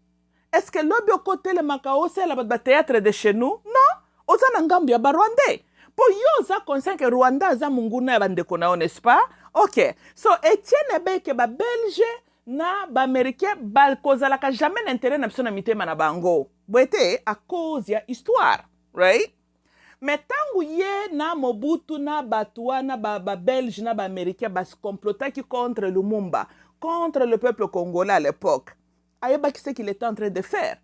Est-ce que lobby au côté le makao c'est la théâtre de chez nous? Non, oza na ngambi ya ba Rwandais. Pour yo za conscient que Rwanda za munguna ya bandeko na, n'est-ce pas? Ok. So Etienne Ebeke ba Belge na ba Américain ba kozalaka jamais l'intérêt na na mitema na bango. Bwete à cause ya histoire, right? Mais tangu ye na Mobutu na Batua na ba Belge na ba Américain ba complotaki contre Lumumba, contre le peuple congolais à l'époque. Ayebaki ce qu'il était en train de faire.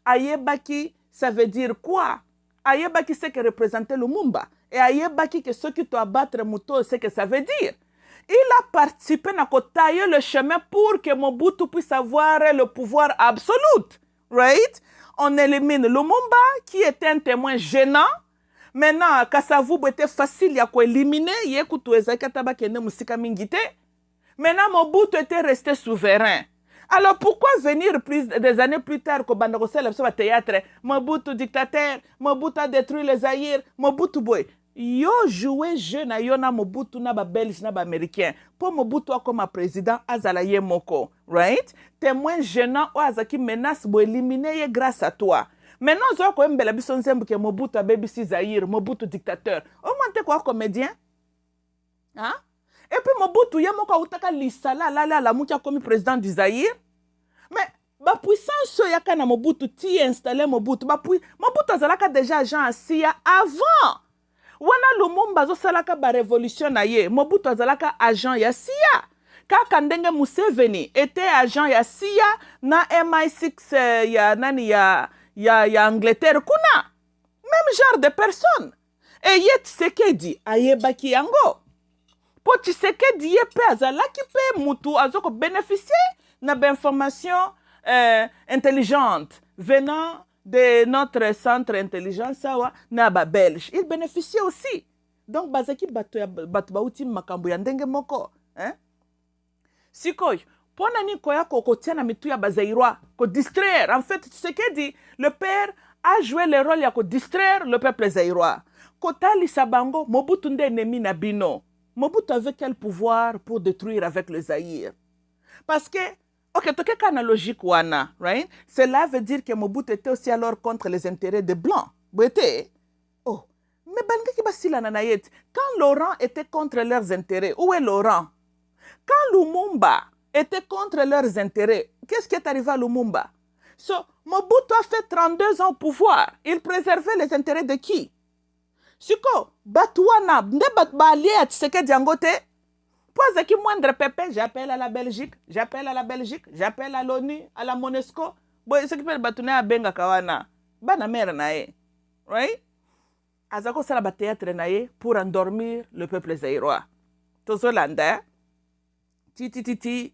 Ayebaki ça veut dire quoi? Ayebaki ce que représentait Lumumba. Et Ayebaki que ce qui doit battre Muto, c'est que ça veut dire. Il a participé à tailler le chemin pour que Mobutu puisse avoir le pouvoir absolu. Right? On élimine Lumumba, qui était un témoin gênant. Maintenant, Kasavubu était facile à éliminer. Maintenant, Mobutu était resté souverain. Alors pourquoi venir des années plus tard qu'au Bandagosel, le théâtre, Mobutu dictateur, Mobutu a détruit les Zaïre, Mobutu boy. Yo joué jeu na yo na Mobutu na ba Belge na ba Américain. Pour Mobutu comme président azalaye moko, right? Témoin gênant ou azaki menace bo éliminer grâce à toi. Maintenant, zo ko mbela biso nzembu ke Mobutu a BBC Zaïre, Mobutu dictateur. Au moins t'es quoi comédien? Hein? Et puis Mobutu yemoko utaka lisala la mukia comme président du Zaïre. Mais ba puissance yaka na Mobutu ti installé Mobutu Mobutu azalaka déjà agent à CIA avant. Wana Lumumba zo salaka ba révolution na ye, Mobutu azalaka agent ya CIA. Kaka ndenge Museveni était agent ya CIA na MI6 ya nani ya ya Angleterre kuna. Même genre de personne. Et ye Tshisekedi ayebaki yango. Po Tshisekedi ye pe azalaki pe mutu azoko bénéficier na information intelligente venant de notre centre intelligence sawa na ba belge. Il bénéficie aussi. Donc bazaki batu bauti makambo ya ndenge moko, hein? Sikoy, pona ni koya kokotia na mitu ya bazairwa, ko distraire. En fait, Tshisekedi, le père a joué le rôle ya ko distraire le peuple zaïrois. Kotali Sabango, Mobutu nde ennemi na bino. Mobutu avait quel pouvoir pour détruire avec le Zaïre? Parce que, ok, toke kana logique wana, right? Cela veut dire que Mobutu était aussi alors contre les intérêts des Blancs. Bouete? Oh, mais bangi basila nanayet. Quand Laurent était contre leurs intérêts, où est Laurent? Quand Lumumba était contre leurs intérêts, qu'est-ce qui est arrivé à Lumumba? So, Mobutu a fait 32 ans au pouvoir. Il préservait les intérêts de qui? Siko, Batouana, nde batbalie à Tshisekedi Angote. Pose qui moindre pépé, j'appelle à la Belgique, j'appelle à la Belgique, j'appelle à l'ONU, à la Monesco. Bon, ce qui peut batouner à Benga Kawana. Bana mère nae. Right? Azako sala ba théâtre nae pour endormir le peuple zaïrois. Tozolanda. Titi,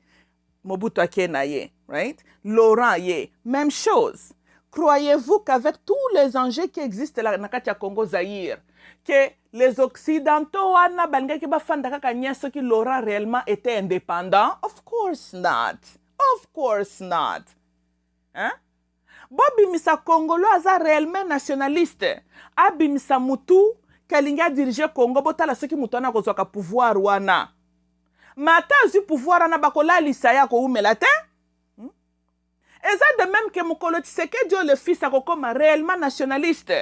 Mobutu ake nae. Right? Laurent ye. Même chose. Croyez-vous qu'avec tous les enjeux qui existent là, dans le Congo Zaïre, que les Occidentaux wana balingaki bafanda kaka nyeso ki Laurent réellement était indépendant? Of course not. Of course not. Hein? Bobi misa Congolo aza réellement nationaliste. Abi misa mutu kalinga diriger Congo botala soki mutu ana kozwaka pouvoir wana. Mata zi pouvoir ana bakola lisaya ko umela te? Et ça de même que Mokolo Tshisekedi le fils a comme réellement nationaliste.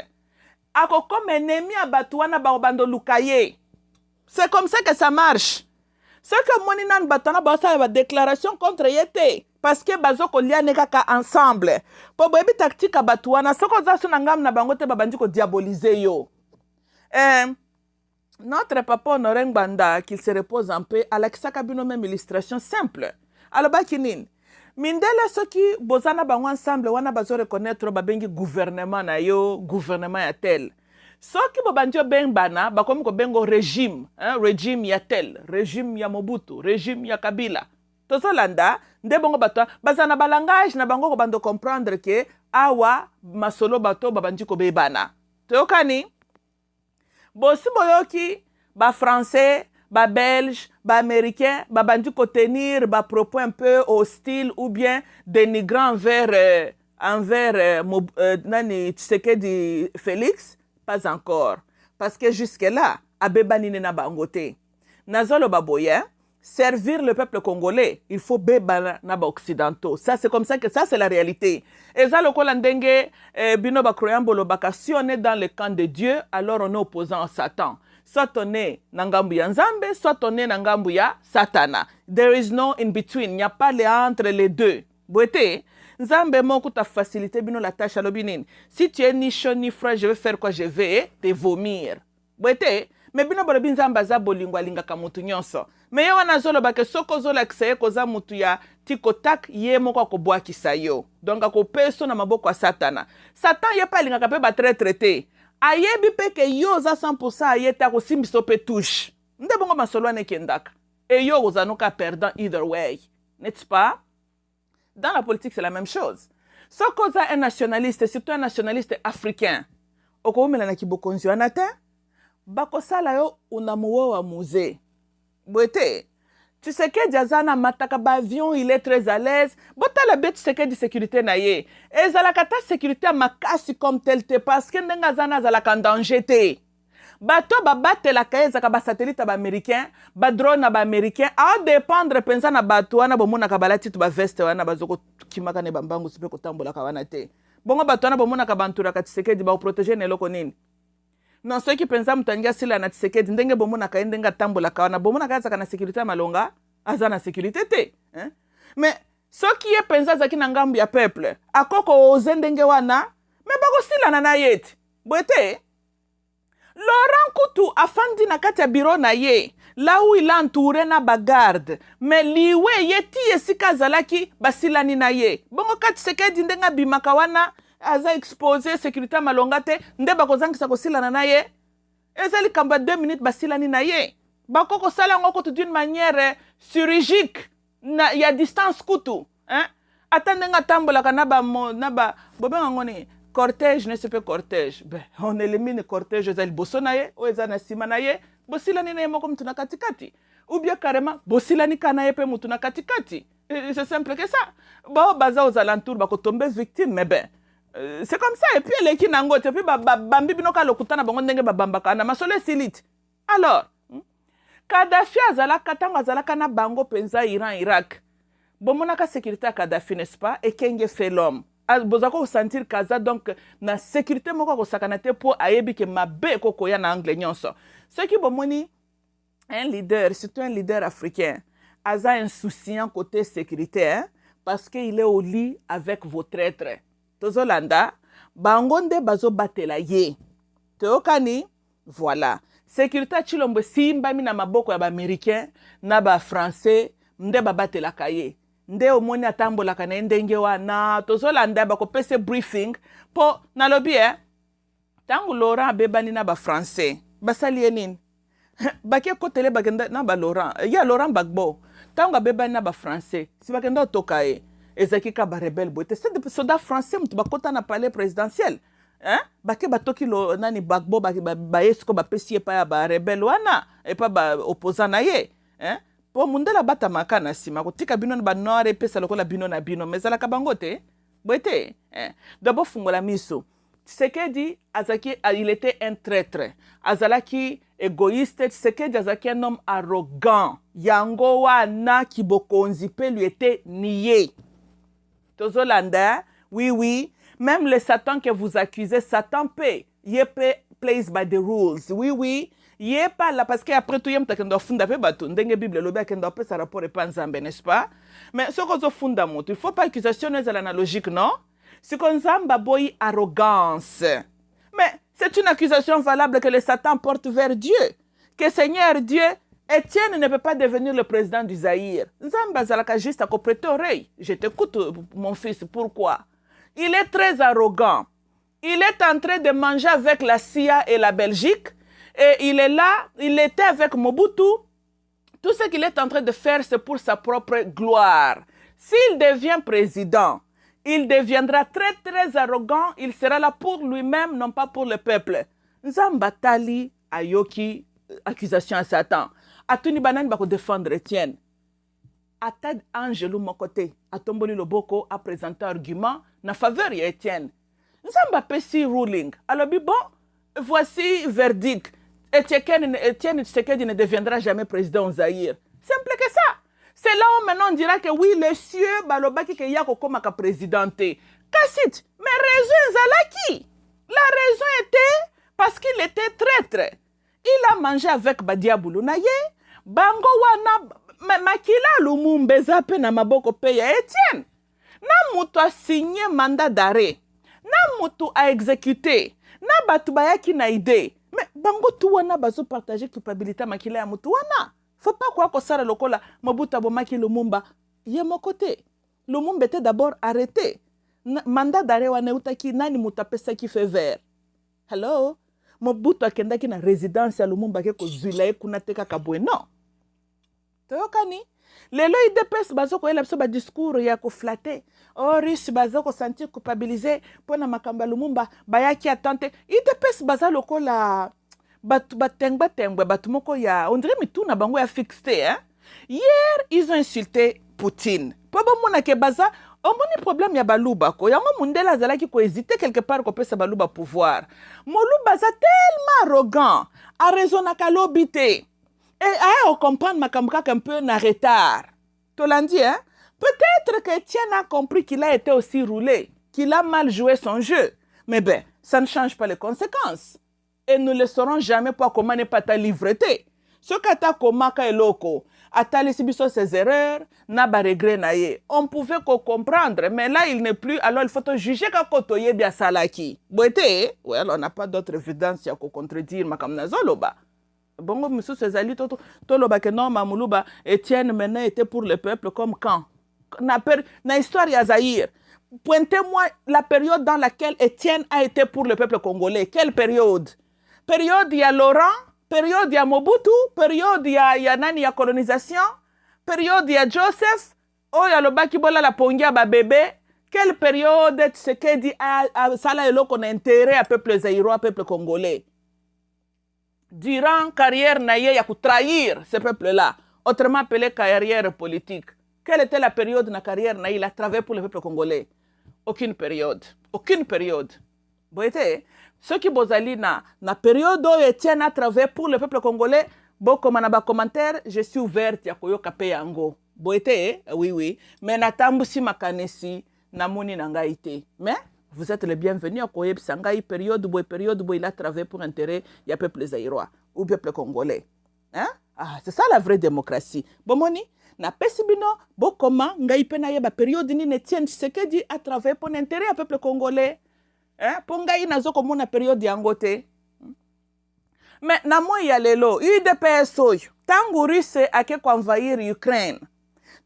A comme ennemi à Batouana Baobando Lukaye. C'est comme ça que ça marche. Ce que Moninan Batouana Basa va déclaration contre Yete. Parce que Bazoko liane kaka ensemble. Pour boyebi tactique à Batouana, ce qu'on a son angam na bangote babandi ko diaboliser yo. Notre papa Honoré Banda, qu'il se repose en paix, à la Kisakabino même illustration simple. Alors bakinin. Mindele soki bozana bango ensemble wana bazo reconnaître babengi gouvernement na yo, gouvernement ya tel. Soki bobandio bana bakomi ko bengo régime, hein, régime ya tel, régime ya Mobutu, régime ya Kabila. Tozolanda nde bongo bato bazana ba langage na bango ko bando comprendre que awa masolo bato babandi ko bebana. Tokani bosi boyoki ba français, ba belge, ba américain, ba bandi ko tenir ba propos un peu hostile ou bien dénigrant envers nani Tshisekedi Félix, pas encore, parce que jusque là abebani na bangote. Nazolo baboye servir le peuple congolais, il faut beba na ba occidentaux. Ça c'est comme ça que ça c'est la réalité. Et ça le kolandenge bino ba croyambolo si on est dans le camp de Dieu, alors on est opposant à Satan. Soit on est nangambu ya Nzambe, soit on est nangambu ya Satana. There is no in between. Il n'y a pas les entre les deux. Boete, Nzambe moko ta facilité bino la tâche à l'obinin. Si tu es ni chaud ni froid, je vais faire quoi? Je vais te vomir. Boete, mais bino bolobi Nzambe za bolingwa linga kamutu nyonso. Mais yo wana zolo bake soko zola kiseye koza mutu ya tikotak ye moko ko boa kisayo. Donc ako peso na maboko ya Satana. Satan ye pa linga ka pe ba traité. Ayebi peke yo za 100% ayeta ko simbiso pe touche. Nde bongo masolo ane kendaka. Et yo ozanuka perdant either way. N'est-ce pas? Dans la politique, c'est la même chose. So koza un nationaliste, surtout un nationaliste africain. Oko umela na kibokonzi wanate, bako sala yo unamuwe wa muze. Bwete, tu sais que Diazana mataka ba avion, il est très à l'aise. Bota la bête, tu sais que de sécurité na ye. Et zalakata sécurité makasi comme tel te parce que ndenga zana zalaka en danger te. Bato ba bate la kaye zaka ba satellite ba américain, ba drone ba américain, a dépendre pensa na bato wana bomona ka balati to ba veste wana bazoko kimaka ne bambangu sipe ko tambola ka wana te. Bongo bato wana bomona ka bantura ka Tshisekedi ba protéger ne loko nini. Non, ceux qui pensent mutangia sila na Tshisekedi ndenge bomona ka ndenga tambola ka wana bomona ka zaka na sécurité malonga, aza na sécurité te, hein? Mais ceux qui pensent zaki na ngambu ya peuple, akoko oze ndenge wana, mais bako sila na na yeti. Boete Laurent Kutu afandi na kati ya bureau na ye, là où il a entouré na bagarde, mais liwe ye ti esika zalaki basilani na ye. Bongo kati Tshisekedi ndenga bimaka wana, aza exposé sécurité malonga te nde bakozangisa kosilana na ye ezali kamba 2 minutes basilani na ye bako kosala yango kutu d'une manière chirurgique ya distance kutu hein? Ata ndenge atambolaka na ba bobenga ngo ni cortège ne se peut cortège ben on élimine cortège ezali liboso na ye oyo eza na nsima na ye bosilani na ye moko mutu na katikati ou bien carrément bosilani ka na ye mpe mutu na katikati c'est simple que ça bao baza aux alentours bakotombe victime mais ben c'est comme ça et puis eleki nango te puis bambi bino ka lokuta na bango ndenge babambaka na masolo esiliti alors Kadhafi azalaka ntango azalaka na bango penza Iran Irak bomonaka sécurité ya Kadhafi n'est-ce pas ekenge fait l'homme bozaka kosentir kaza donc na sécurité moko akosakana te mpo ayebi ke mabe ekokoya na angle nyonso soki bomoni un leader surtout un leader africain aza insouciant côté sécurité hein, parce qu'il est au lit avec vos traîtres tozolanda bango nde bazobatela ye toyokani voilà sécurité chilombo simbami na maboko ya baaméricain na bafrançais nde babatelaka ye nde omoni atambolaka na ye ndenge wana tozolanda bakopesa briefing mpo nalobi ntango Laurent abebani na bafrançais basali ye nini bake kotele bakenda na Laurent ya Laurent Gbagbo ntango abebani na bafrançais si bakenda otoka ye ezaki ka barebele boye te c'est soda français mutu bakota na palais présidentiel hein? Bake batoki nani Gbagbo baye siko bapesi ye pa ya barebele wana epa baopposant na ye hein? Po mundela batamaka na nsima kotika bino na banoire epesa lokola bino na bino mais ezalaka bango te boye te d'abord fungola miso Tshisekedi azaki il était un traître azalaki égoïste Tshisekedi azalaki un homme arrogant yango wana kibokonzi pe lui était nié tozolanda oui même le Satan que vous accusez Satan peut plays by the rules oui ye pas là parce que après tout yem takendo funda pe bato ndenge bible lobi akendo pe sa rapport pas nzambe n'est-ce pas mais ce qu'on funda moto il faut pas accusation nous la logique non si qu'on zamba boy arrogance mais c'est une accusation valable que le Satan porte vers Dieu que Seigneur Dieu Étienne ne peut pas devenir le président du Zaïre nzamba zalaka juste à prêter oreille je t'écoute mon fils pourquoi il est très arrogant il est en train de manger avec la CIA et la Belgique et il est là, il était avec Mobutu. Tout ce qu'il est en train de faire, c'est pour sa propre gloire. S'il devient président, il deviendra très, très arrogant. Il sera là pour lui-même, non pas pour le peuple. Nzambatali ayoki accusation à Satan. Atuni banani bako défendre Étienne. Atad Angelou Mokote, atomboli loboko a présenté argument na faveur ya Étienne. Nzamba pesi ruling. Alors bon, voici verdict. Étienne Tshisekedi ne deviendra jamais président au Zaïre. Simple que ça. C'est là où maintenant on dira que oui, le cieux, balobaki ke yako komaka présidenté. Kassit, mais raison zalaki. La raison était parce qu'il était traître. Il a mangé avec Badiaboulou na ye. Bango wana makila Lumumba zape na maboko pe ya Étienne. Na mutu a signé mandat d'arrêt. Na mutu a exécuté. Na batu bayaki na idée. Mais bango tout wana bazo partager culpabilité makila ya mutu wana. Faut pas quoi kosala lokola Mobutu abomaki Lumumba. Ye mon côté. Lumumba était d'abord arrêté. Mandat d'arrêt wana utaki nani mutu apesaki feu vert. Hello? Mobutu akendaki na résidence ya Lumumba ke kozwila ye kuna te kaka boye non. Toyokani? Lelo IDPS bazo koyela biso ba discours ya ko flatter. Oh riche bazo ko sentir culpabilisé pona makamba Lumumba bayaki atante. IDPS baza lokola batu batengwe batu moko ya on dirait mituna bango ya fixé hein. Hier ils ont insulté Poutine. Pobo mona ke baza omoni problème ya baluba ko yango mundela zalaki ko hésiter quelque part ko pesa baluba pouvoir. Moluba za tellement arrogant, a raisonnaka lobité. Et on comprend Makambuka un peu en retard. Tolandi, hein? Peut-être que Etienne a compris qu'il a été aussi roulé, qu'il a mal joué son jeu. Mais ben, ça ne change pas les conséquences. Et nous ne le saurons jamais pour comment ne pas ta livreté. Ce que tu as komaka eloko, ata lesibiso ses erreurs, n'a pas regret naie. On pouvait comprendre, mais là il n'est plus, alors il faut te juger quand kotoye bien salaki. Boité, well, on n'a pas d'autre évidence à contredire Makamnazoloba. Bongo monsieur Césali toloba que non mamuluba Étienne maintenant était pour le peuple comme quand na histoire ya Zaïre pointez-moi la période dans laquelle Étienne a été pour le peuple congolais. Quelle période? Période il y a Laurent, période il y a Mobutu, période il y a nani ya colonisation, période il y a Joseph, oh il y a le Bakibola la Pongia ba bébé. Quelle période Tshisekedi a sala eloko na intérêt à peuple zaïrois, peuple congolais? Durant carrière naïe, il y a trahir ce peuple-là, autrement appelé carrière politique. Quelle était la période de la carrière naïe? Il a travaillé pour le peuple congolais. Aucune période. Aucune période. Vous voyez, ceux qui bozali na période où Etienne a travaillé pour le peuple congolais, bon, comme on a commentaire, je suis ouverte à koyo kape yango. Vous voyez, oui. Mais natambusi makanesi na moni nangaite. Mais vous êtes les bienvenus à Koyeb Sangai, période où il a travaillé pour intérêt du peuple zaïrois ou peuple congolais. Hein? Ah, c'est ça la vraie démocratie. Bon, moni, na pesibino, bon, comment, ngai pena yeba période ni Etienne Tshisekedi a travaillé pour intérêt du peuple congolais. Hein? Pour ngai nazo comme na période yangote. Mais na mo ya lelo, UDPS oyo, tangu Russe a ke envahir Ukraine.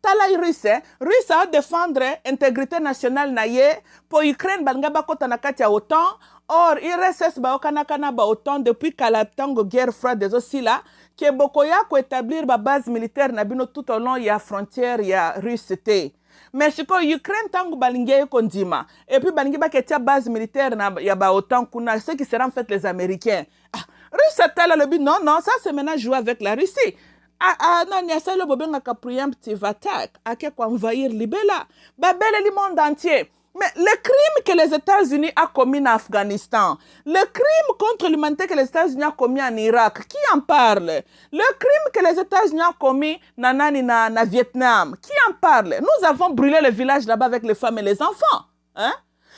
Tala Russe a défendre intégrité nationale naye pour Ukraine banga bakota na kati ya OTAN. Or RSS ba okanakana ba OTAN depuis kala tango guerre froide des aussi là que bokoya ko établir ba base militaire na bino tout au long ya frontière ya Russe te. Mais siko Ukraine tango balinge kondima et puis balinge ba ketia base militaire na ya ba OTAN kuna ceux qui seront en fait les Américains. Ah, Russe tala le but non ça c'est maintenant jouer avec la Russie. Non, il y a ça le bobenga ka preemptive attack, à qui envahir Libéla, babel le monde entier. Mais le crime que les États-Unis ont commis en Afghanistan, le crime contre l'humanité que les États-Unis ont commis en Irak, qui en parle? Le crime que les États-Unis ont commis na Vietnam, qui en parle? Nous avons brûlé le village là-bas avec les femmes et les enfants. Hein?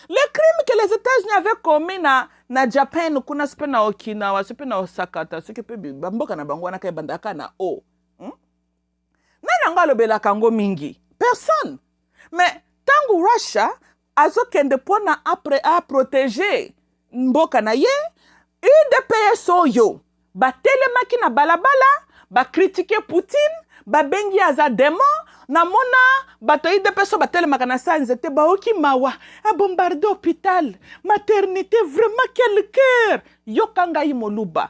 Le crime que les États-Unis avaient commis na Japan, kuna sipe na Okinawa, sipe na Osaka, sipe bamboka na bangwana kaya bandaka na o. Nanga lobela kango mingi. Personne. Mais tangu Russia azo kende pona après a protéger mboka na ye, UDPS oyo ba telemaki na balabala, ba critiquer Poutine, ba bengi aza démon, na mona bato UDPS ba telemaka na sanzete ba oki mawa, a bombardé hôpital, maternité, vraiment quel cœur. Yokanga yi Moluba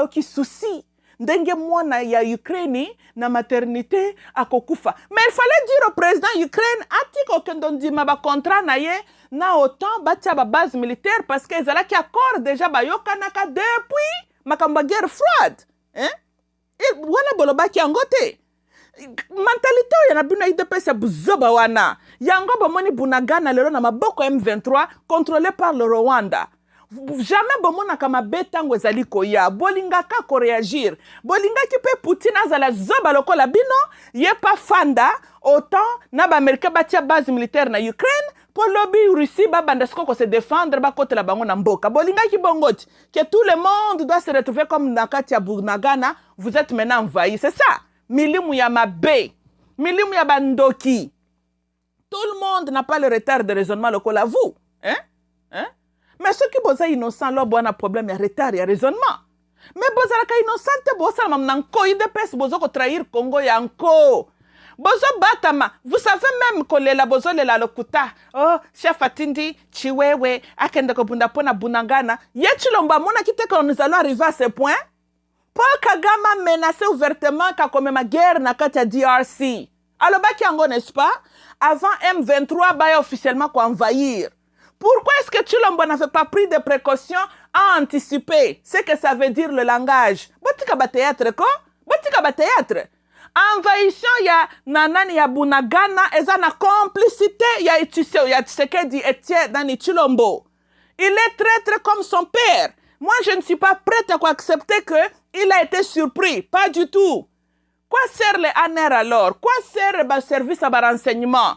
oki souci. Ndenge mwana ya Ukraine na maternité akokufa. Mais il fallait dire au président Ukraine atiko kendondima ba contrat na ye na OTAN batia ba base militaire parce que ezala ki accord déjà ba yokanaka depuis makamba guerre froide. Hein? Et wana boloba ki angote. Mentalité yana buna IDPS buzoba wana. Yango bomoni bunagana lelo na maboko M23 contrôlé par le Rwanda. Jamais bomona kama betango ezali koya bolinga ka ko réagir bolinga ki pe Poutine azala zoba lokola bino ye pa fanda autant na ba Américain batia base militaire na Ukraine pour lobby Russie ba bandesko ko se défendre ba kote la bango na mboka bolinga ki bongoti que tout le monde doit se retrouver comme na kati ya Bunagana. Vous êtes maintenant envahi, c'est ça, milimu ya mabe, milimu ya bandoki. Tout le monde n'a pas le retard de raisonnement lokola vous, hein? Mais ceux qui sont innocents, là, bon, un problème, il y a retard, il y a raisonnement. Mais boza la ka innocente, boza la mamnanko, IDPS, bozo ko trahir Congo yanko. Bozo batama, vous savez même que la bozo le la lokuta. Oh, chef Atindi, Chiwewe, akende ko bunda pona bunangana. Yechilomba mona kite que nous allons arriver à ce point. Paul Kagame menacé ouvertement qu'à comme ma guerre na kati DRC. Alors ba kiango n'est-ce pas? Avant M23 ba officiellement ko envahir. Pourquoi est-ce que Chilombo n'avait pas pris des précautions à anticiper ce que ça veut dire le langage? Botika ba théâtre ko? Botika ba théâtre. Envahissant ya nanani ya Bunagana eza na complicité ya Tshisekedi Etienne dans Chilombo. Il est traître comme son père. Moi je ne suis pas prête à accepter que il a été surpris, pas du tout. Quoi sert les ANR alors? Quoi sert le service à renseignement?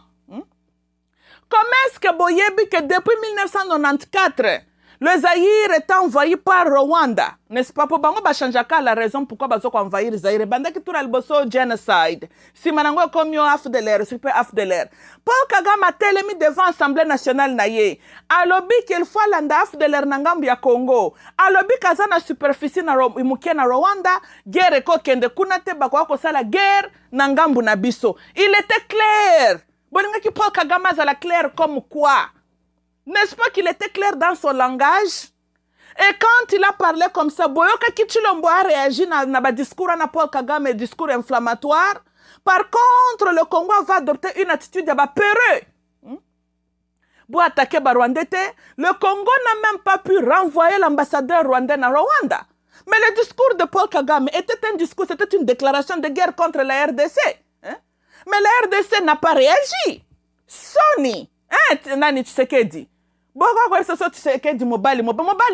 Comment est-ce que Boyebi que depuis 1994, le Zaïre est envahi par Rwanda? N'est-ce pas? Pour bango ba chanjaka la raison pourquoi bazo ko envahir Zaïre. Banda ki tura alboso genocide. Si manango comme yo AFDLR, super AFDLR. Paul Kagame a telemi devant l'Assemblée nationale naye. Alobi qu'il faut landa AFDLR na ngambu ya Congo. Alobi kazana superficie na imukie na Rwanda. Guerre ko kende kuna te bakwa ko sala guerre na ngambu na biso. Il était clair. Bolingaki Paul Kagame azala clair comme quoi? N'est-ce pas qu'il était clair dans son langage? Et quand il a parlé comme ça, Boyoka Kichilombo a réagi na discours na Paul Kagame, discours inflammatoire. Par contre, le Congo va adopter une attitude peureux. Pour attaquer Rwandais, le Congo n'a même pas pu renvoyer l'ambassadeur rwandais à Rwanda. Mais le discours de Paul Kagame était un discours, c'était une déclaration de guerre contre la RDC. Mais la RDC n'a pas réagi. Sony, Nani Tshisekedi. Pourquoi ce Tshisekedi Mobali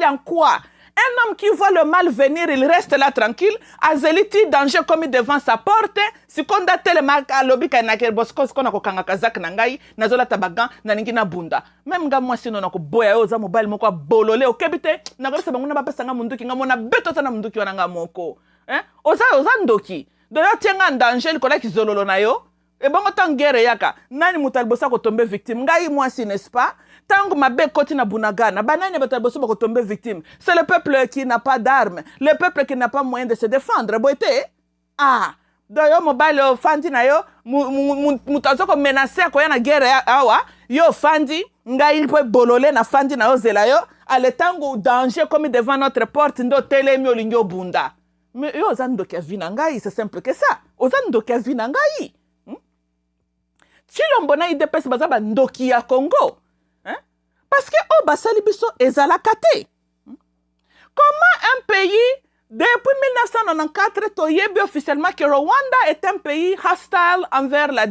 en quoi? Un homme qui voit le mal venir, il reste là tranquille. Azeliti, danger commis devant sa porte. Si on a tellement à lobby qu'il y a un bosco, qu'on a kokanga kazak nangai, nazola tabagan, naningina bunda. Même ga moi si non ako boya oza mobile moko bolole o kebite, nagora sabanguna ba pesanga munduki ngamona beto sana munduki wananga moko. Oza ndoki. Doyo tienga danger ko la kizololo na yo. Et bon autant guerre yaka. Nani mutalbosa ko tomber victime. Ngai moi si n'est-ce pas? Tant que ma bête continue à Bunagana, banane batalboso va tomber victime. C'est le peuple qui n'a pas d'armes, le peuple qui n'a pas moyen de se défendre. Boité, d'ailleurs mobile fandi na yo, mutazo ko menacer ko yana guerre awa, yo fandi, ngai il peut bolole na fandi na yo zela yo, à l'étango danger comme devant notre porte ndo tele mi olingo bunda. Mais yo zando ki vina ngai, c'est simple que ça. Ozando ki vina ngai. Chilombo na IDPS bazaba ndoki ya Congo. Parce que au basali biso ezala kate. Comment un pays depuis 1994 toyebi officiellement que Rwanda est un pays hostile envers la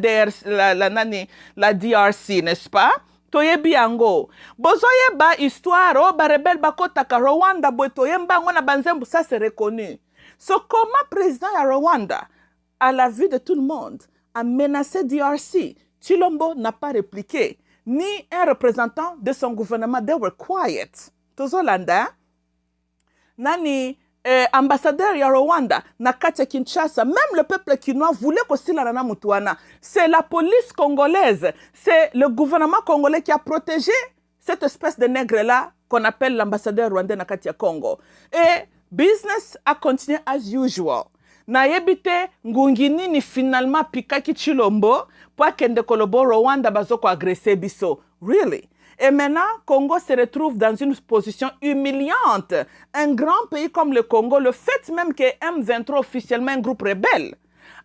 DRC, n'est-ce pas? Toyebi yango. Bozoye ba histoire o ba rebelle bakota ka Rwanda boy toyemba ngona banzembu, ça c'est reconnu. So comment président ya Rwanda à la vue de tout le monde a menacé DRC? Chilombo n'a pas répliqué. Ni un représentant de son gouvernement, they were quiet. Tozolanda, nani ambassadeur ya Rwanda, na katia Kinshasa, même le peuple kinois voulait que la mutuana. C'est la police congolaise, c'est le gouvernement congolais qui a protégé cette espèce de nègre-là qu'on appelle l'ambassadeur rwandais na katia Congo. Et business a continué as usual. Na yebite ngungini ni finalement pikaki Chilombo pour kende kolobo Rwanda bazoko agresser biso. Really? Et maintenant, Congo se retrouve dans une position humiliante. Un grand pays comme le Congo, le fait même que M23, officiellement un groupe rebelle,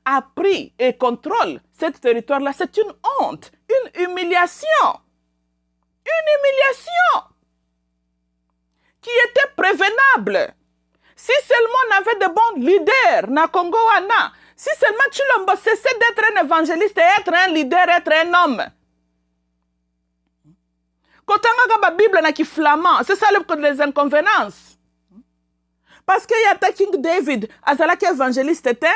a pris et contrôle ce territoire-là, c'est une honte, une humiliation. Une humiliation qui était prévenable. Si seulement on avait de bons leaders na Congo wana, si seulement Chilombo cessait d'être un évangéliste et être un leader, être un homme. Kotanga ba Bible na ki flamand, c'est ça les inconvéniences. Parce qu'il y a King David, azala ki évangéliste était,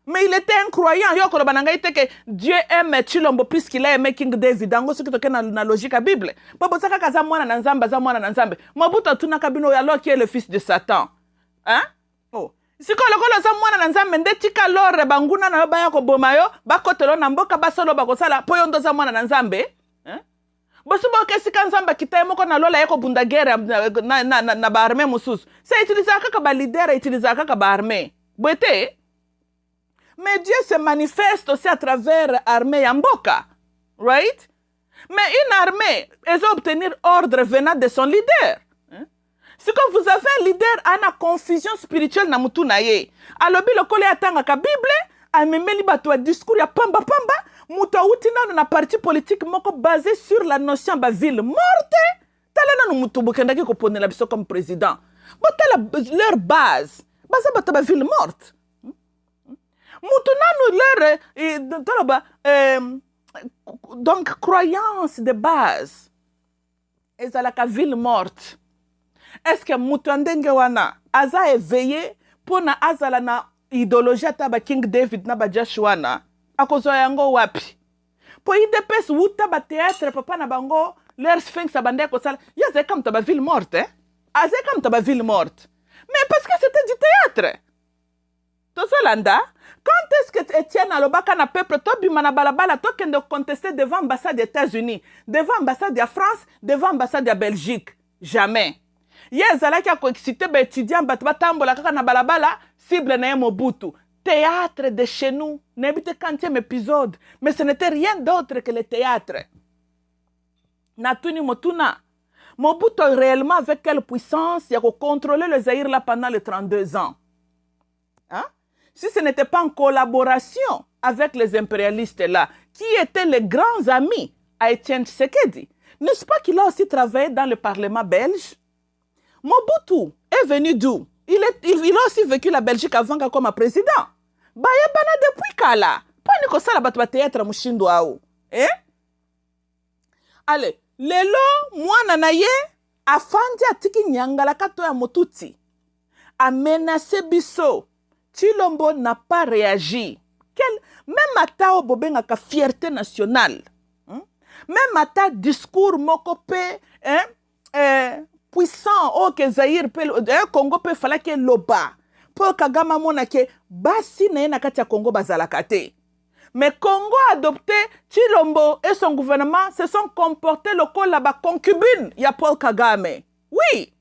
mais il était un croyant. Yo koloba nanga ite que Dieu aime Chilombo plus qu'il a aimé King David. Dango ce qui toke na logique à Bible. Bobo saka kaza mwana na nzamba, za mwana na nzambe. Mobutu tuna kabino alors qui est le fils de Satan. Hein? Oh. Si ko lokolo za mwana na nzambe ndetika lore banguna na baya ko bomayo bakotelo na mboka basolo bakosala poyo ndo za mwana na nzambe. Hein? Bosubo kesika nzamba kitaye moko na lola yeko bunda guerre na ba armée mususu. C'est utiliser kaka ba leader, utiliser kaka ba armée. Boete. Mais Dieu se manifeste aussi à travers l'armée Yamboka. Right? Mais une armée, elle doit obtenir ordre venant de son leader. Si quand vous avez un leader, il y a confusion spirituelle na mutu na ye. Alobi lokole atanga ka Bible, amemeli bato discours ya pamba pamba, mutu utina na parti politique moko basé sur la notion ba ville morte. Tala na mutu bokendaki ko ponela biso comme président. Botala leur base, base ba ville morte. Donc, croyance de base. Et ça la ville morte. Est-ce que Moutandenge wana aza éveillé pour na azala na idéologie taba King David na ba Joshua na akozo yango wapi? Pour IDPS wuta ba théâtre papa na bango leur sphinx abande ko sala. Yaze comme taba ville morte, hein? Aze comme taba ville morte. Mais parce que c'était du théâtre. Tozolanda, quand est-ce que Etienne Alobaka na peuple tobima na balabala tokende contester devant l'ambassade des États-Unis, devant l'ambassade de la France, devant l'ambassade de la Belgique? Jamais. Yezala qui a excité ba étudiant batba tambola kaka na balabala cible na Mobutu. théâtre de chez nous. N'habite 40e épisode. Mais ce n'était rien d'autre que le théâtre. Natuni Motuna. Mobutu réellement avec quelle puissance il a contrôlé le Zaïre là pendant les 32 ans. Hein? Si ce n'était pas en collaboration avec les impérialistes là, qui étaient les grands amis à Étienne Tshisekedi, n'est-ce pas qu'il a aussi travaillé dans le Parlement belge? Mobutu est venu d'où? Il a aussi vécu la Belgique avant comme président. Baya bana depuis kala. Pas ni kosala batu ba théâtre mushindo ao. Eh? Allez, lelo mwana na ye afandi atiki nyangala kato ya motuti. A menacé biso. Chilombo n'a pas réagi. Même à ta obobenga ka fierté nationale. Même à ta discours mokopé, puissant, oh que Zaïre Congo peut fallait que loba. Pour Kagame mona ke basi na na kati ya Congo bazalakate. Mais Congo a adopté Chilombo et son gouvernement se sont comportés le col là-bas concubine. Il y a Paul Kagame. Oui.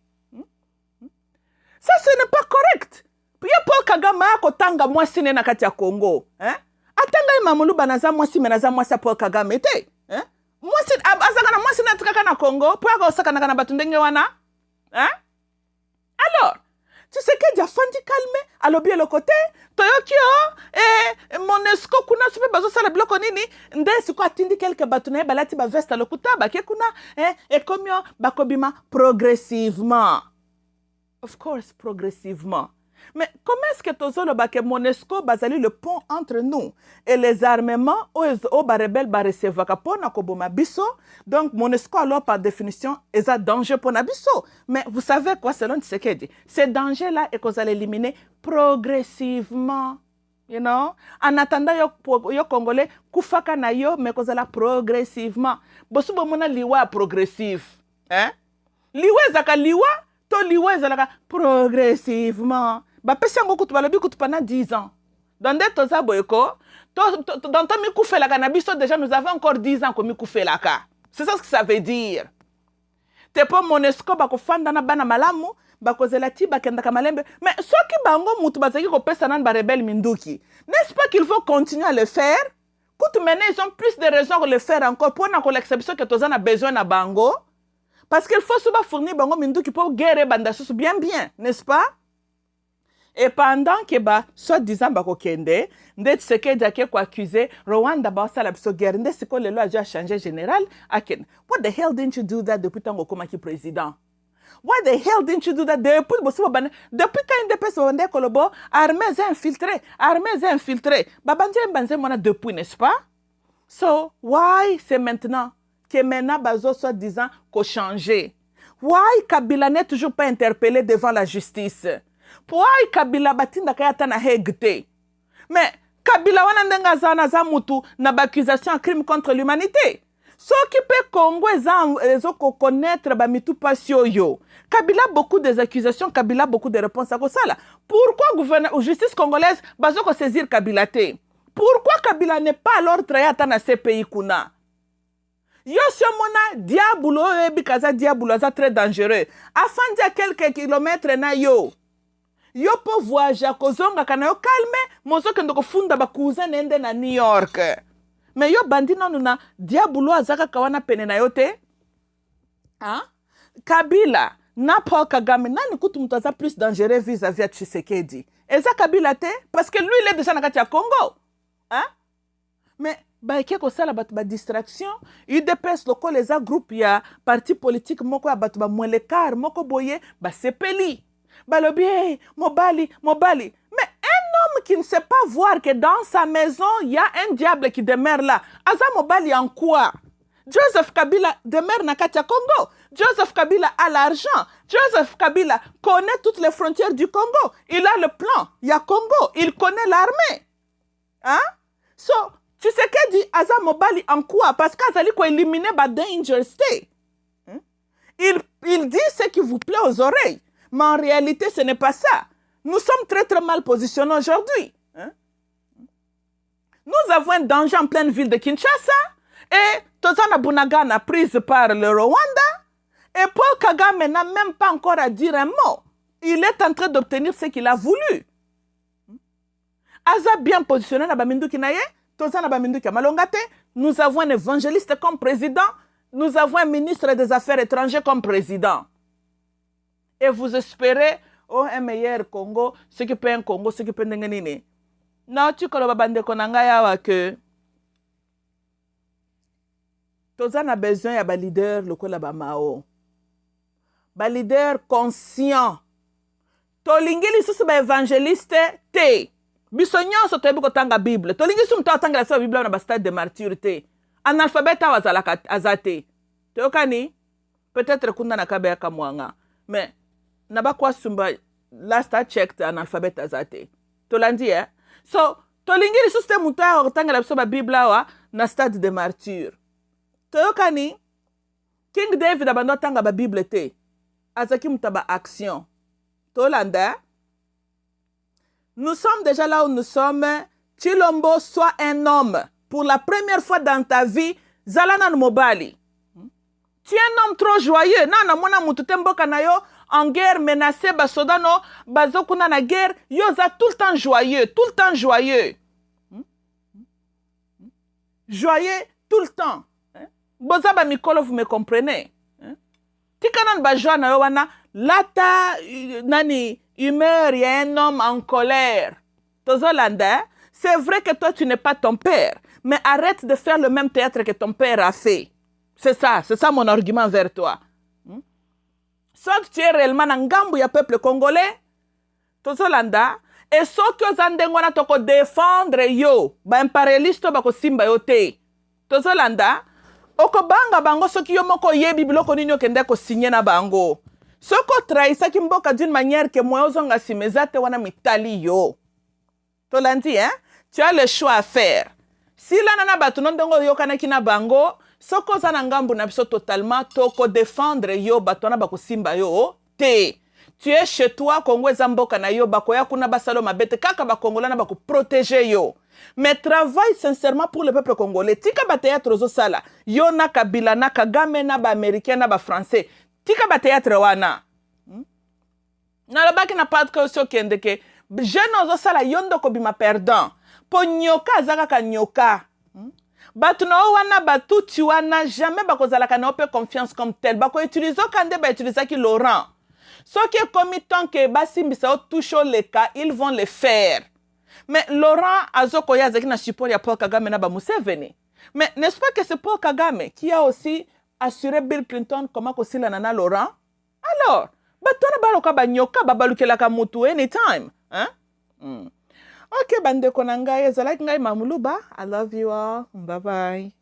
Ça ce n'est pas correct. Puis Paul Kagame a kotanga mwasi na kati ya Congo. Hein? Atanga imamulu banaza mwasi menaza mwasi Paul Kagame te. Hein? Mwasi azaka na mwasi na tukaka na Congo. Pour ako saka na batundenge wana. Hein? Alors, tu sais que Diafandi calme, alors bien le côté, Toyokio, Monesco, kuna super bazo sala bloko nini, nde siko atindi quelques batounes, balati ba veste le kuta, baké kuna, et comme yo, bakobima progressivement. Of course, progressivement. Mais comment est-ce que tozolo baké Monesco bazali le pont entre nous et les armements au barebel baresevaka pona koboma biso? Donc Monesco alors par définition est un danger pour Nabiso. Mais vous savez quoi selon Tshisekedi? Ces dangers-là et qu'on allait éliminer progressivement. You know? En attendant yo Congolais kufaka na yo mais qu'on allait progressivement. Bosu bomona liwa progressif. Hein? Liwa zaka liwa to liwa zaka progressivement. Ba pesi yango kutu balobi kutu pendant 10 ans. Dans des toza boyko, dans ton mikoufé la cannabis, déjà nous avons encore 10 ans que mikoufé la ka. C'est ça ce que ça veut dire. T'es pas Monesco bako fanda na bana malamu, bako zelati bakenda kamalembe. Mais ceux qui bango mutu bazaki ko pesa nan ba rebelle minduki. N'est-ce pas qu'il faut continuer à le faire? Kutu maintenant ils ont plus de raisons de le faire encore pour na ko l'exception que toza na besoin na bango. Parce qu'il faut souvent fournir bango minduki pour guérir bandasus bien, n'est-ce pas? Et pendant que soi-disant bakokende, nde Tshisekedi ake ko accusé Rwanda ba sala biso guerre, nde siko lelo a changé général aken. What the hell didn't you do that depuis tango komaki président? Why the hell didn't you do that depuis quand une personne wande kolobo armées infiltrées. Babanje mbanze mona depuis, n'est-ce pas? So, why c'est maintenant que maintenant bazo soi-disant ko changer? Why Kabila n'est toujours pas interpellé devant la justice? Pourquoi Kabila batinda kayata na hegte? Mais Kabila wana ndenga zana za mutu na accusation crime contre l'humanité. Ce qui peut Congo ezo connaître ba mitu pasio yo. Kabila beaucoup des accusations, Kabila beaucoup de réponses à ça. Pourquoi gouvernement ou justice congolaise bazo ko saisir Kabila te? Pourquoi Kabila n'est pas alors trayata na ces pays kuna? Yo mona diabolo ebikaza diabolo za très dangereux. Afandi à quelques kilomètres na yo. Yo po voyager kozonga kana yo calme mozo kendo ko funda ba cousin nende na New York. Mais yo bandi nanu na diabolo azaka kawana pene na yo te? Hein? Kabila na Paul Kagame nani kutu mtu aza plus dangereux vis-à-vis de Tshisekedi. Eza Kabila te parce que lui il est déjà na kati ya Congo. Hein? Mais baike ko sala batu ba distraction, UDPS loko les groupe ya parti politique moko ya batu ba mwelekar moko boye ba sepeli. Balobi, Mobali. Mais un homme qui ne sait pas voir que dans sa maison, il y a un diable qui demeure là. Aza Mobali en quoi? Joseph Kabila demeure na Katia Congo. Joseph Kabila a l'argent. Joseph Kabila connaît toutes les frontières du Congo. Il a le plan. Il y a Congo. Il connaît l'armée. Hein? So, tu sais qu'elle dit Aza Mobali en quoi? Parce qu'Azali ko éliminer ba danger state. Il dit ce qui vous plaît aux oreilles. Mais en réalité, ce n'est pas ça. Nous sommes très très mal positionnés aujourd'hui. Hein? Nous avons un danger en pleine ville de Kinshasa et Tozana Bunagana prise par le Rwanda et Paul Kagame n'a même pas encore à dire un mot. Il est en train d'obtenir ce qu'il a voulu. aza bien positionné na baminduki na ye, toza na baminduki ya malonga te. Nous avons un évangéliste comme président, nous avons un ministre des Affaires étrangères comme président. Et vous espérez un meilleur Congo, ce qui peut un Congo, ce qui peut un Nini. Non, tu connais babande konanga yawa que toza na besoin ya ba leader lokola ba mao. Ba leader conscient. Tolingi lisusu ba évangéliste te. Biso nyonso toyebi kotanga Bible. Tolingi su mtu atanga la Bible na ba stade de martyr te. Analphabète wazalaka azate. Toyokani peut-être kunda na kabe ya kamwanga. Mais naba kwa sumba last I checked analphabète azate. Tolandi eh. So tolingi lisusu te mtu atanga la ba Bible wa na stade de martyr. Toyokani King David abando tanga ba Bible te. Azaki mutaba action. Tolanda. Nous sommes déjà là où nous sommes. Chilombo, sois un homme. Pour la première fois dans ta vie, Zalana Mobali. Tu es un homme trop joyeux. Nana mona mututembo kanayo en guerre menacé basodano bazokuna na guerre. Yoza tout le temps joyeux, tout le temps joyeux. Joyeux tout le temps. Boza ba mikolo, vous me comprenez? Tikanan ba joie na yo wana lata nani humeur, il y a un homme en colère. Tozolanda, c'est vrai que toi tu n'es pas ton père, mais arrête de faire le même théâtre que ton père a fait. C'est ça mon argument vers toi. Soit tu es réellement un gambu ya peuple congolais, Tozolanda, et soit que zandengwana toko défendre yo, ba impérialiste ba ko simba yo te. Tozolanda, okobanga bango soki yo moko yebi biloko nini okende ko signer na bango. Soko trahisaki mboka d'une manière que moi ozonga simezate wana mitali yo. Tolandi hein? Tu as le choix à faire. Si la nana batu nondongo yo kanaki na bango, soko zana ngambu na biso totalement toko défendre yo batona bako simba yo te. Tu es chez toi Congo ezamboka na yo bako ya kuna basalo mabete kaka bakongola na bako protéger yo. Mais travaille sincèrement pour le peuple congolais. Tika ba théâtre zo sala. Yo na Kabila na Kagame na ba américain na ba français. Tika ba théâtre wana. Na la baki na pat ko so kende ke jeune zo sala yondo ko bima perdant. Po nyoka zaka ka nyoka. Batu na wana batu tu wana jamais bako zalaka na ope confiance comme tel. Bako utiliser kande ba utiliser ki Laurent. Ce qui est commis tant que basimbisa touche les cas, ils vont le faire. Mais Laurent Azoko Yazaki n'a support ya Paul Kagame na ba Museveni. Mais n'est-ce pas que c'est Paul Kagame qui a aussi assuré Bill Clinton comment aussi la nana Laurent? Alors, batona baloka banyoka babalukela ka mutu anytime, hein? Okay, bande konanga ezalaki ngai mamuluba. I love you all. Bye bye.